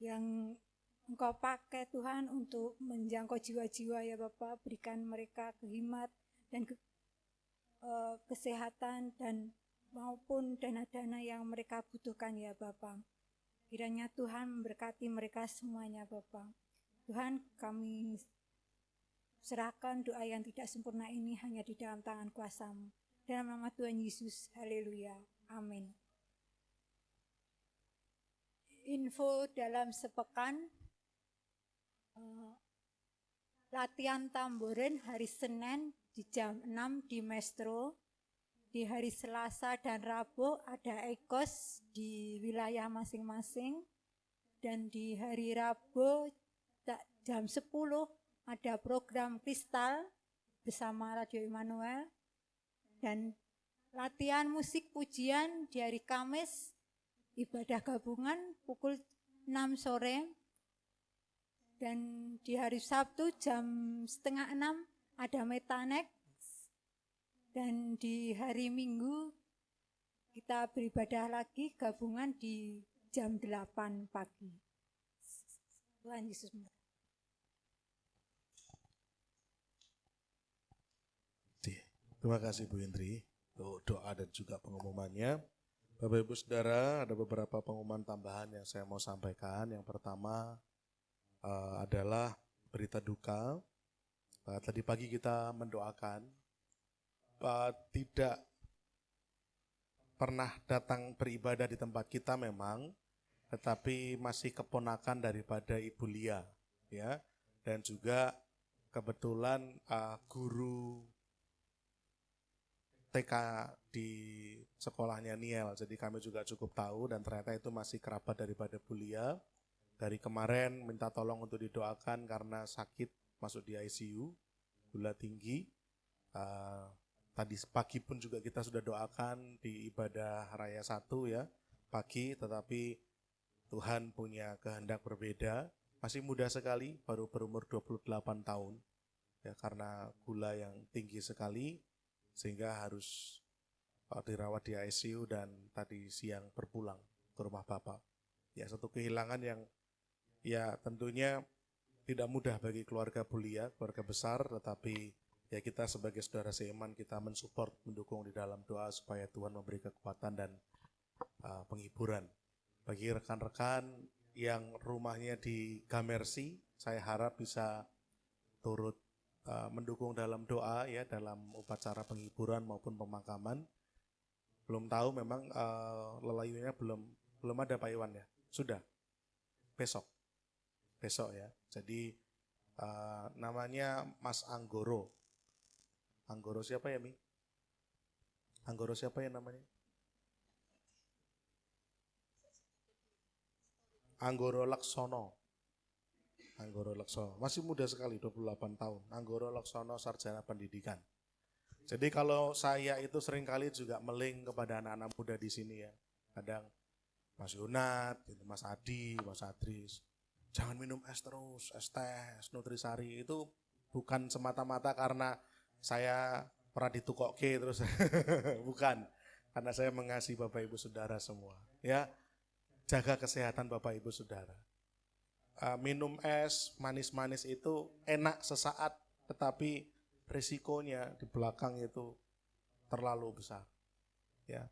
yang Engkau pakai Tuhan untuk menjangkau jiwa-jiwa ya Bapak. Berikan mereka kehimat dan kesehatan dan maupun dana-dana yang mereka butuhkan ya Bapak. Kiranya Tuhan memberkati mereka semuanya Bapak. Tuhan, kami serahkan doa yang tidak sempurna ini hanya di dalam tangan kuasa-Mu. Dalam nama Tuhan Yesus, haleluya, amin. Info dalam sepekan, latihan tamborin hari Senin di jam 6 di Maestro. Di hari Selasa dan Rabu ada ekos di wilayah masing-masing. Dan di hari Rabu jam 10 ada program kristal bersama Radio Immanuel. Dan latihan musik pujian di hari Kamis, ibadah gabungan pukul 6 sore. Dan di hari Sabtu jam 5:30 ada Metanek. Dan di hari Minggu kita beribadah lagi gabungan di jam 8 pagi. Tuhan Yesus memberkati. Terima kasih Bu Indri untuk doa dan juga pengumumannya. Bapak Ibu Saudara, ada beberapa pengumuman tambahan yang saya mau sampaikan. Yang pertama adalah berita duka. Tadi pagi kita mendoakan tidak pernah datang beribadah di tempat kita memang, tetapi masih keponakan daripada Ibu Lia, ya, dan juga kebetulan guru TK di sekolahnya Niel, jadi kami juga cukup tahu dan ternyata itu masih kerabat daripada Bu Lia. Dari kemarin minta tolong untuk didoakan karena sakit, masuk di ICU, gula tinggi. Tadi pagi pun juga kita sudah doakan di ibadah Raya 1 ya, pagi, tetapi Tuhan punya kehendak berbeda. Masih muda sekali, baru berumur 28 tahun. Ya, karena gula yang tinggi sekali, sehingga harus dirawat di ICU dan tadi siang berpulang ke rumah Bapak. Ya, satu kehilangan yang ya tentunya tidak mudah bagi keluarga Bu Lia, keluarga besar, tetapi ya kita sebagai saudara seiman kita mensupport, mendukung di dalam doa supaya Tuhan memberi kekuatan dan penghiburan. Bagi rekan-rekan yang rumahnya di Gamersi, saya harap bisa turut mendukung dalam doa ya, dalam upacara penghiburan maupun pemakaman. Belum tahu memang lelayunya belum ada Pak Iwan ya. Sudah. Besok ya. Jadi namanya Mas Anggoro. Anggoro siapa ya, Mi? Anggoro siapa ya namanya? Anggoro Laksono. Anggoro Laksono. Masih muda sekali, 28 tahun. Anggoro Laksono sarjana pendidikan. Jadi kalau saya itu seringkali juga meling kepada anak-anak muda di sini ya. Kadang Mas Yunat, gitu, Mas Adi, Mas Adris, jangan minum es terus, es teh, es nutrisari. Itu bukan semata-mata karena saya pernah ditukokke terus, bukan. Karena saya mengasihi Bapak Ibu Saudara semua. Ya, jaga kesehatan Bapak Ibu Saudara. Minum es manis-manis itu enak sesaat, tetapi risikonya di belakang itu terlalu besar. Ya.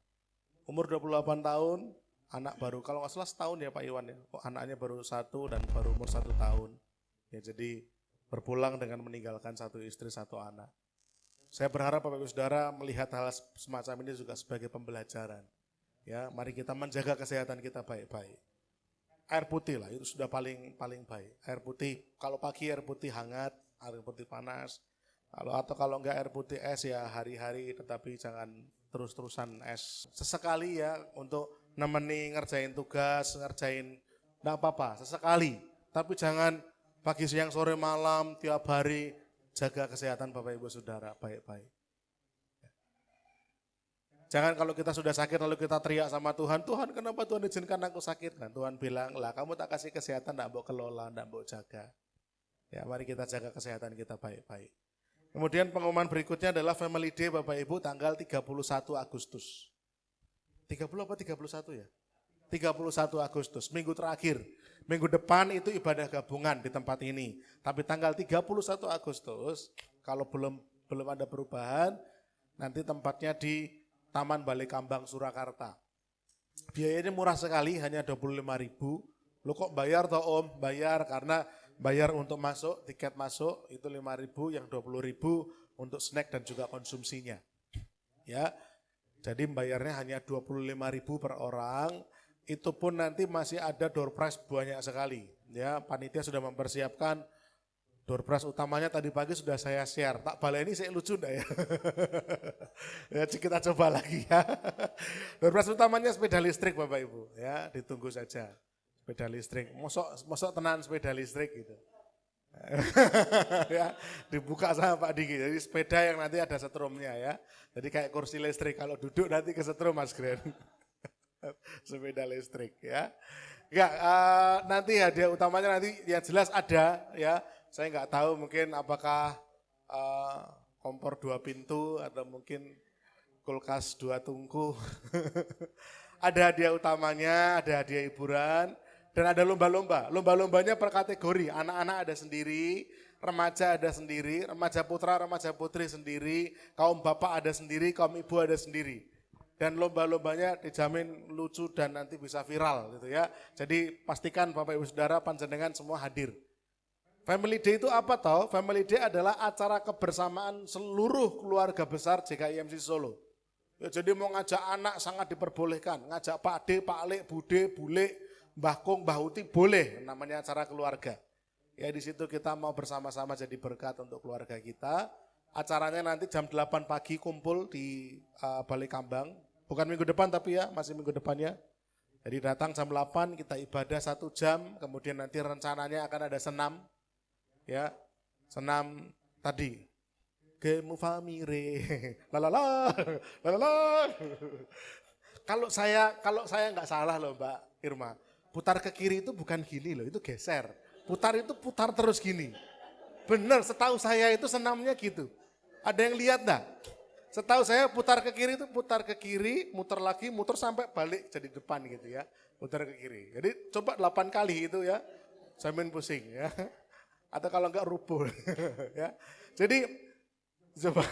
Umur 28 tahun, anak baru, kalau nggak salah setahun ya Pak Iwan ya, anaknya baru 1 dan baru umur 1 tahun. Ya, jadi berpulang dengan meninggalkan 1 istri 1 anak. Saya berharap Bapak Ibu Saudara melihat hal semacam ini juga sebagai pembelajaran. Ya, mari kita menjaga kesehatan kita baik-baik. Air putih lah, itu sudah paling baik. Air putih, kalau pagi air putih hangat, air putih panas. Atau kalau enggak air putih es ya hari-hari, tetapi jangan terus-terusan es. Sesekali ya untuk nemeni ngerjain tugas, ngerjain enggak apa-apa, sesekali. Tapi jangan pagi, siang, sore, malam, tiap hari. Jaga kesehatan Bapak Ibu Saudara baik-baik. Jangan kalau kita sudah sakit lalu kita teriak sama Tuhan, Tuhan kenapa Tuhan izinkan aku sakit? Nah, Tuhan bilang, lah kamu tak kasih kesehatan, enggak mau kelola, enggak mau jaga. Ya, mari kita jaga kesehatan kita baik-baik. Kemudian pengumuman berikutnya adalah Family Day Bapak Ibu tanggal 31 Agustus. 30 apa 31 ya? 31 Agustus, minggu terakhir. Minggu depan itu ibadah gabungan di tempat ini. Tapi tanggal 31 Agustus, kalau belum ada perubahan, nanti tempatnya di Taman Balai Kambang Surakarta. Biayanya murah sekali, hanya 25.000. Lo kok bayar toh Om? Bayar karena bayar untuk masuk, tiket masuk itu 5.000, yang 20.000 untuk snack dan juga konsumsinya. Ya, jadi bayarnya hanya 25.000 per orang. Itu pun nanti masih ada door prize banyak sekali. Ya, panitia sudah mempersiapkan door prize utamanya tadi pagi sudah saya share. Tak baleni saya lucu enggak ya? Ya, kita coba lagi ya. Door prize utamanya sepeda listrik Bapak Ibu, ya, ditunggu saja. Sepeda listrik, mosok tenan sepeda listrik gitu. Ya, dibuka sama Pak Diki. Jadi sepeda yang nanti ada setrumnya ya. Jadi kayak kursi listrik, kalau duduk nanti kesetrum Mas Gren. Sepeda listrik ya. Enggak, nanti hadiah utamanya nanti yang jelas ada ya. Saya enggak tahu mungkin apakah kompor 2 pintu atau mungkin kulkas 2 tungku. Ada hadiah utamanya, ada hadiah hiburan. Dan ada lomba-lomba, lomba-lombanya per kategori, anak-anak ada sendiri, remaja ada sendiri, remaja putra, remaja putri sendiri, kaum bapak ada sendiri, kaum ibu ada sendiri. Dan lomba-lombanya dijamin lucu dan nanti bisa viral gitu ya. Jadi pastikan Bapak Ibu Saudara panjenengan semua hadir. Family Day itu apa toh? Family Day adalah acara kebersamaan seluruh keluarga besar JKIMC Solo. Ya, jadi mau ngajak anak sangat diperbolehkan, ngajak Pak D, Pak Lek, Bude, Bule, Mbah Kong, Mbah Uti boleh, namanya acara keluarga. Ya di situ kita mau bersama-sama jadi berkat untuk keluarga kita. Acaranya nanti jam 8 pagi kumpul di Balai Kambang. Bukan minggu depan tapi ya, masih minggu depannya. Jadi datang jam 8 kita ibadah 1 jam, kemudian nanti rencananya akan ada senam. Ya, senam tadi. Gemu famire. Lalala. Lalala. Kalau saya enggak salah loh Mbak Irma. Putar ke kiri itu bukan gini loh, itu geser. Putar itu putar terus gini. Benar, setahu saya itu senamnya gitu. Ada yang lihat enggak? Setahu saya putar ke kiri itu putar ke kiri, muter lagi, muter sampai balik jadi depan gitu ya. Putar ke kiri. Jadi coba 8 kali itu ya, sambil pusing ya. Atau kalau enggak rubuh ya. Jadi coba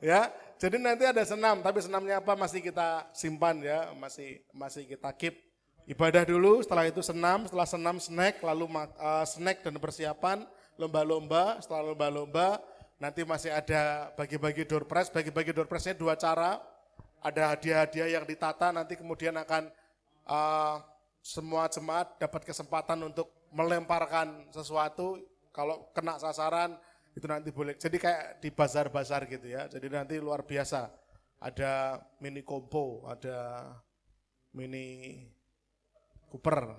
ya. Jadi nanti ada senam, tapi senamnya apa masih kita simpan ya, masih kita keep. Ibadah dulu, setelah itu senam, setelah senam snack, lalu snack dan persiapan, lomba-lomba, setelah lomba-lomba, nanti masih ada bagi-bagi door prize, bagi-bagi door prize-nya 2 cara, ada hadiah-hadiah yang ditata, nanti kemudian akan semua jemaat dapat kesempatan untuk melemparkan sesuatu, kalau kena sasaran, itu nanti boleh, jadi kayak di bazar-bazar gitu ya, jadi nanti luar biasa, ada mini kompo, ada mini Cooper,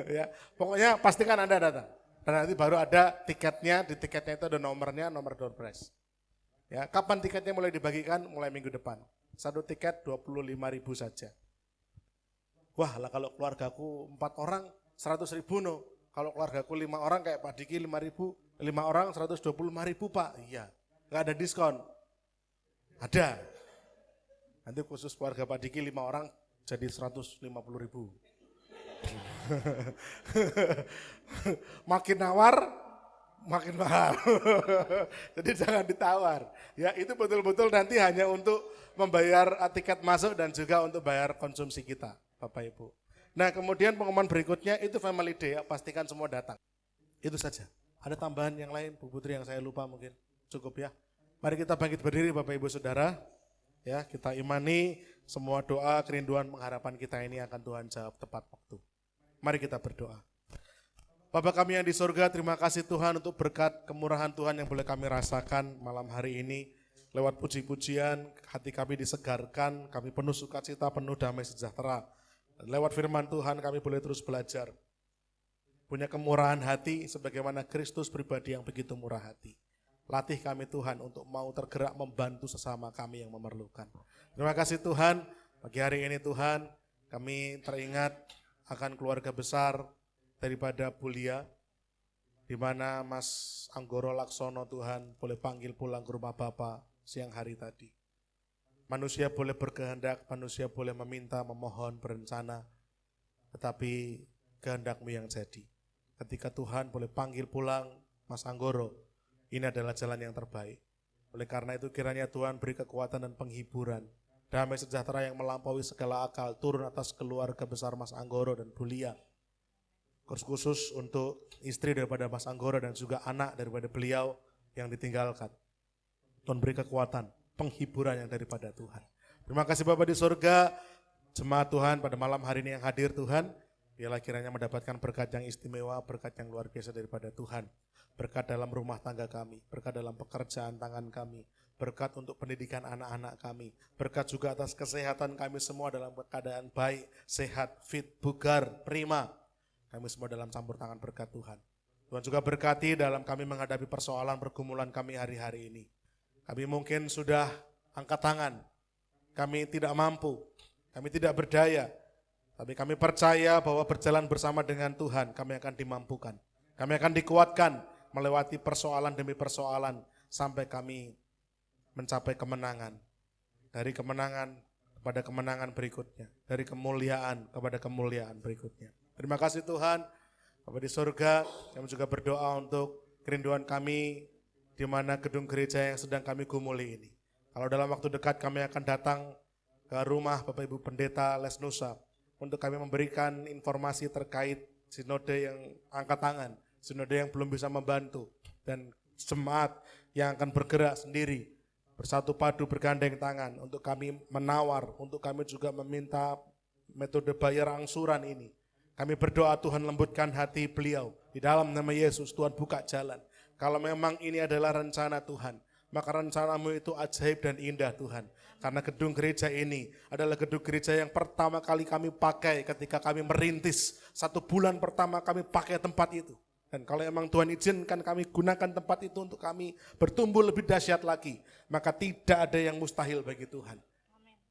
ya pokoknya pastikan Anda datang, dan nanti baru ada tiketnya, di tiketnya itu ada nomornya, nomor door prize. Ya, kapan tiketnya mulai dibagikan? Mulai minggu depan. 1 tiket 25.000 saja. Wah, lah kalau keluargaku 4 orang 100.000 no. Kalau keluargaku 5 orang kayak Pak Diki 5.000, 5 orang 125.000 Pak. Iya, nggak ada diskon. Ada. Nanti khusus keluarga Pak Diki 5 orang jadi 150.000. Makin nawar, makin mahal. Jadi jangan ditawar. Ya, itu betul-betul nanti hanya untuk membayar tiket masuk dan juga untuk bayar konsumsi kita, Bapak Ibu. Nah, kemudian pengumuman berikutnya itu family day, ya, pastikan semua datang. Itu saja. Ada tambahan yang lain, Bu Putri, yang saya lupa mungkin. Cukup ya. Mari kita bangkit berdiri Bapak Ibu Saudara. Ya, kita imani semua doa, kerinduan, pengharapan kita ini akan Tuhan jawab tepat waktu. Mari kita berdoa. Bapa kami yang di surga, terima kasih Tuhan untuk berkat kemurahan Tuhan yang boleh kami rasakan malam hari ini. Lewat puji-pujian, hati kami disegarkan, kami penuh sukacita, penuh damai sejahtera. Dan lewat firman Tuhan kami boleh terus belajar. Punya kemurahan hati sebagaimana Kristus pribadi yang begitu murah hati. Latih kami Tuhan untuk mau tergerak membantu sesama kami yang memerlukan. Terima kasih Tuhan, pagi hari ini Tuhan kami teringat akan keluarga besar daripada Bulia, di mana Mas Anggoro Laksono Tuhan boleh panggil pulang ke rumah Bapa siang hari tadi. Manusia boleh berkehendak, manusia boleh meminta, memohon, berencana, tetapi kehendak-Mu yang jadi. Ketika Tuhan boleh panggil pulang Mas Anggoro, ini adalah jalan yang terbaik. Oleh karena itu kiranya Tuhan beri kekuatan dan penghiburan, damai sejahtera yang melampaui segala akal, turun atas keluarga besar Mas Anggoro dan Bulia. Khusus untuk istri daripada Mas Anggoro dan juga anak daripada beliau yang ditinggalkan. Tuhan beri kekuatan, penghiburan yang daripada Tuhan. Terima kasih Bapak di surga, jemaat Tuhan pada malam hari ini yang hadir Tuhan, biarlah kiranya mendapatkan berkat yang istimewa, berkat yang luar biasa daripada Tuhan. Berkat dalam rumah tangga kami, berkat dalam pekerjaan tangan kami, berkat untuk pendidikan anak-anak kami, berkat juga atas kesehatan kami semua dalam keadaan baik, sehat, fit, bugar, prima. Kami semua dalam campur tangan berkat Tuhan. Tuhan juga berkati dalam kami menghadapi persoalan pergumulan kami hari-hari ini. Kami mungkin sudah angkat tangan, kami tidak mampu, kami tidak berdaya, tapi kami percaya bahwa berjalan bersama dengan Tuhan kami akan dimampukan. Kami akan dikuatkan melewati persoalan demi persoalan sampai kami mencapai kemenangan. Dari kemenangan kepada kemenangan berikutnya, dari kemuliaan kepada kemuliaan berikutnya. Terima kasih Tuhan, Bapa di surga, kami juga berdoa untuk kerinduan kami di mana gedung gereja yang sedang kami gumuli ini. Kalau dalam waktu dekat kami akan datang ke rumah Bapak Ibu Pendeta Les Nusa untuk kami memberikan informasi terkait sinode yang angkat tangan, sinode yang belum bisa membantu, dan jemaat yang akan bergerak sendiri, bersatu padu bergandeng tangan untuk kami menawar, untuk kami juga meminta metode bayar angsuran ini. Kami berdoa Tuhan lembutkan hati beliau, di dalam nama Yesus Tuhan buka jalan. Kalau memang ini adalah rencana Tuhan, maka rencana-Mu itu ajaib dan indah Tuhan. Karena gedung gereja ini adalah gedung gereja yang pertama kali kami pakai ketika kami merintis. 1 bulan pertama kami pakai tempat itu. Dan kalau memang Tuhan izinkan kami gunakan tempat itu untuk kami bertumbuh lebih dahsyat lagi, maka tidak ada yang mustahil bagi Tuhan.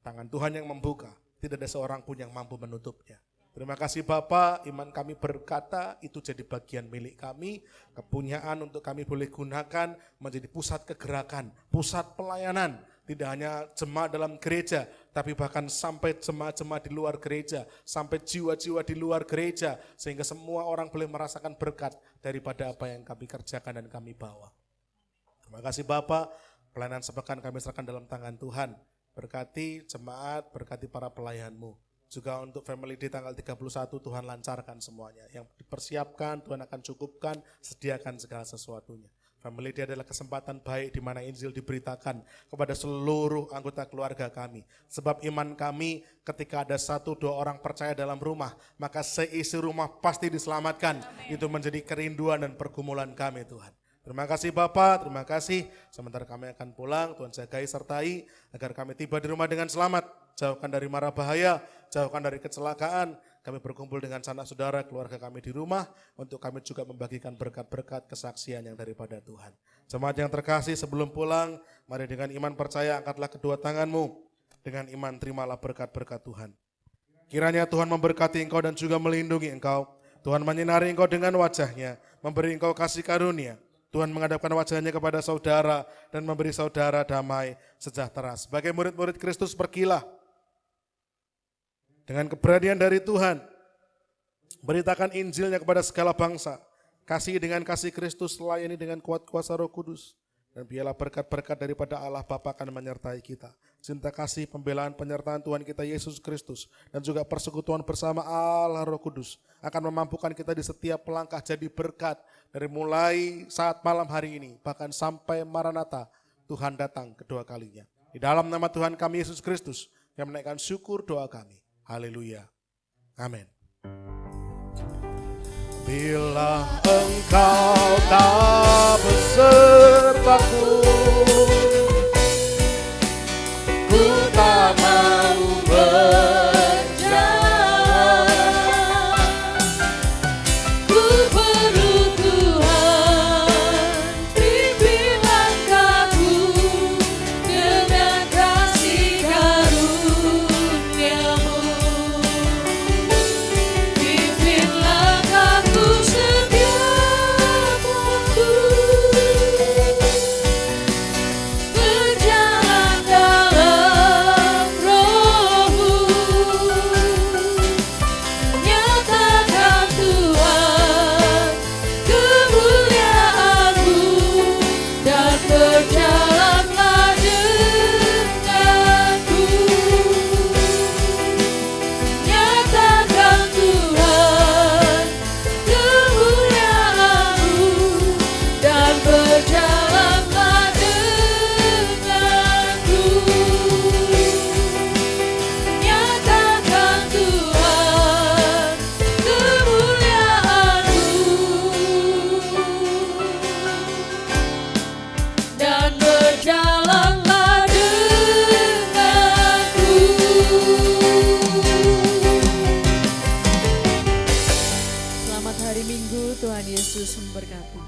Tangan Tuhan yang membuka, tidak ada seorang pun yang mampu menutupnya. Terima kasih Bapa, iman kami berkata itu jadi bagian milik kami, kepunyaan untuk kami boleh gunakan menjadi pusat kegerakan, pusat pelayanan, tidak hanya jemaat dalam gereja, tapi bahkan sampai jemaat-jemaat di luar gereja, sampai jiwa-jiwa di luar gereja, sehingga semua orang boleh merasakan berkat daripada apa yang kami kerjakan dan kami bawa. Terima kasih Bapa, pelayanan sepekan kami serahkan dalam tangan Tuhan, berkati jemaat, berkati para pelayan-Mu. Juga untuk family day tanggal 31 Tuhan lancarkan semuanya. Yang dipersiapkan Tuhan akan cukupkan, sediakan segala sesuatunya. Family day adalah kesempatan baik di mana Injil diberitakan kepada seluruh anggota keluarga kami. Sebab iman kami ketika ada 1-2 orang percaya dalam rumah, maka seisi rumah pasti diselamatkan. Amin. Itu menjadi kerinduan dan pergumulan kami Tuhan. Terima kasih Bapak, terima kasih. Sementara kami akan pulang, Tuhan jagai sertai agar kami tiba di rumah dengan selamat. Jauhkan dari mara bahaya, jauhkan dari kecelakaan, kami berkumpul dengan sanak saudara, keluarga kami di rumah, untuk kami juga membagikan berkat-berkat kesaksian yang daripada Tuhan. Jemaat yang terkasih, sebelum pulang, mari dengan iman percaya angkatlah kedua tanganmu. Dengan iman terimalah berkat-berkat Tuhan. Kiranya Tuhan memberkati engkau dan juga melindungi engkau. Tuhan menyinari engkau dengan wajahnya, memberi engkau kasih karunia. Tuhan menghadapkan wajahnya kepada saudara dan memberi saudara damai sejahtera. Sebagai murid-murid Kristus, pergilah dengan keberanian dari Tuhan. Beritakan Injilnya kepada segala bangsa. Kasihi dengan kasih Kristus, layani dengan kuat kuasa Roh Kudus. Dan biarlah berkat-berkat daripada Allah Bapa akan menyertai kita. Cinta kasih, pembelaan, penyertaan Tuhan kita Yesus Kristus. Dan juga persekutuan bersama Allah Roh Kudus akan memampukan kita di setiap langkah jadi berkat. Dari mulai saat malam hari ini, bahkan sampai Maranatha, Tuhan datang kedua kalinya. Di dalam nama Tuhan kami Yesus Kristus, yang menaikkan syukur doa kami. Haleluya. Amin. Bila engkau tak besertaku, ku tak mau berjalan. Ku perlu Tuhan, pimpin langkahku dengan kasih karunia-Mu. Pimpin langkahku setiap waktu, berjalan dalam Roh-Mu. Nyatakan Tuhan kemuliaan-Mu, dan berjalanlah denganku. Nyatakan Tuhan kemuliaan-Mu, dan berjalanlah denganku. Nyatakan Tuhan kemuliaan-Mu, dan berjalanlah denganku. Selamat hari Minggu, Tuhan Yesus memberkati.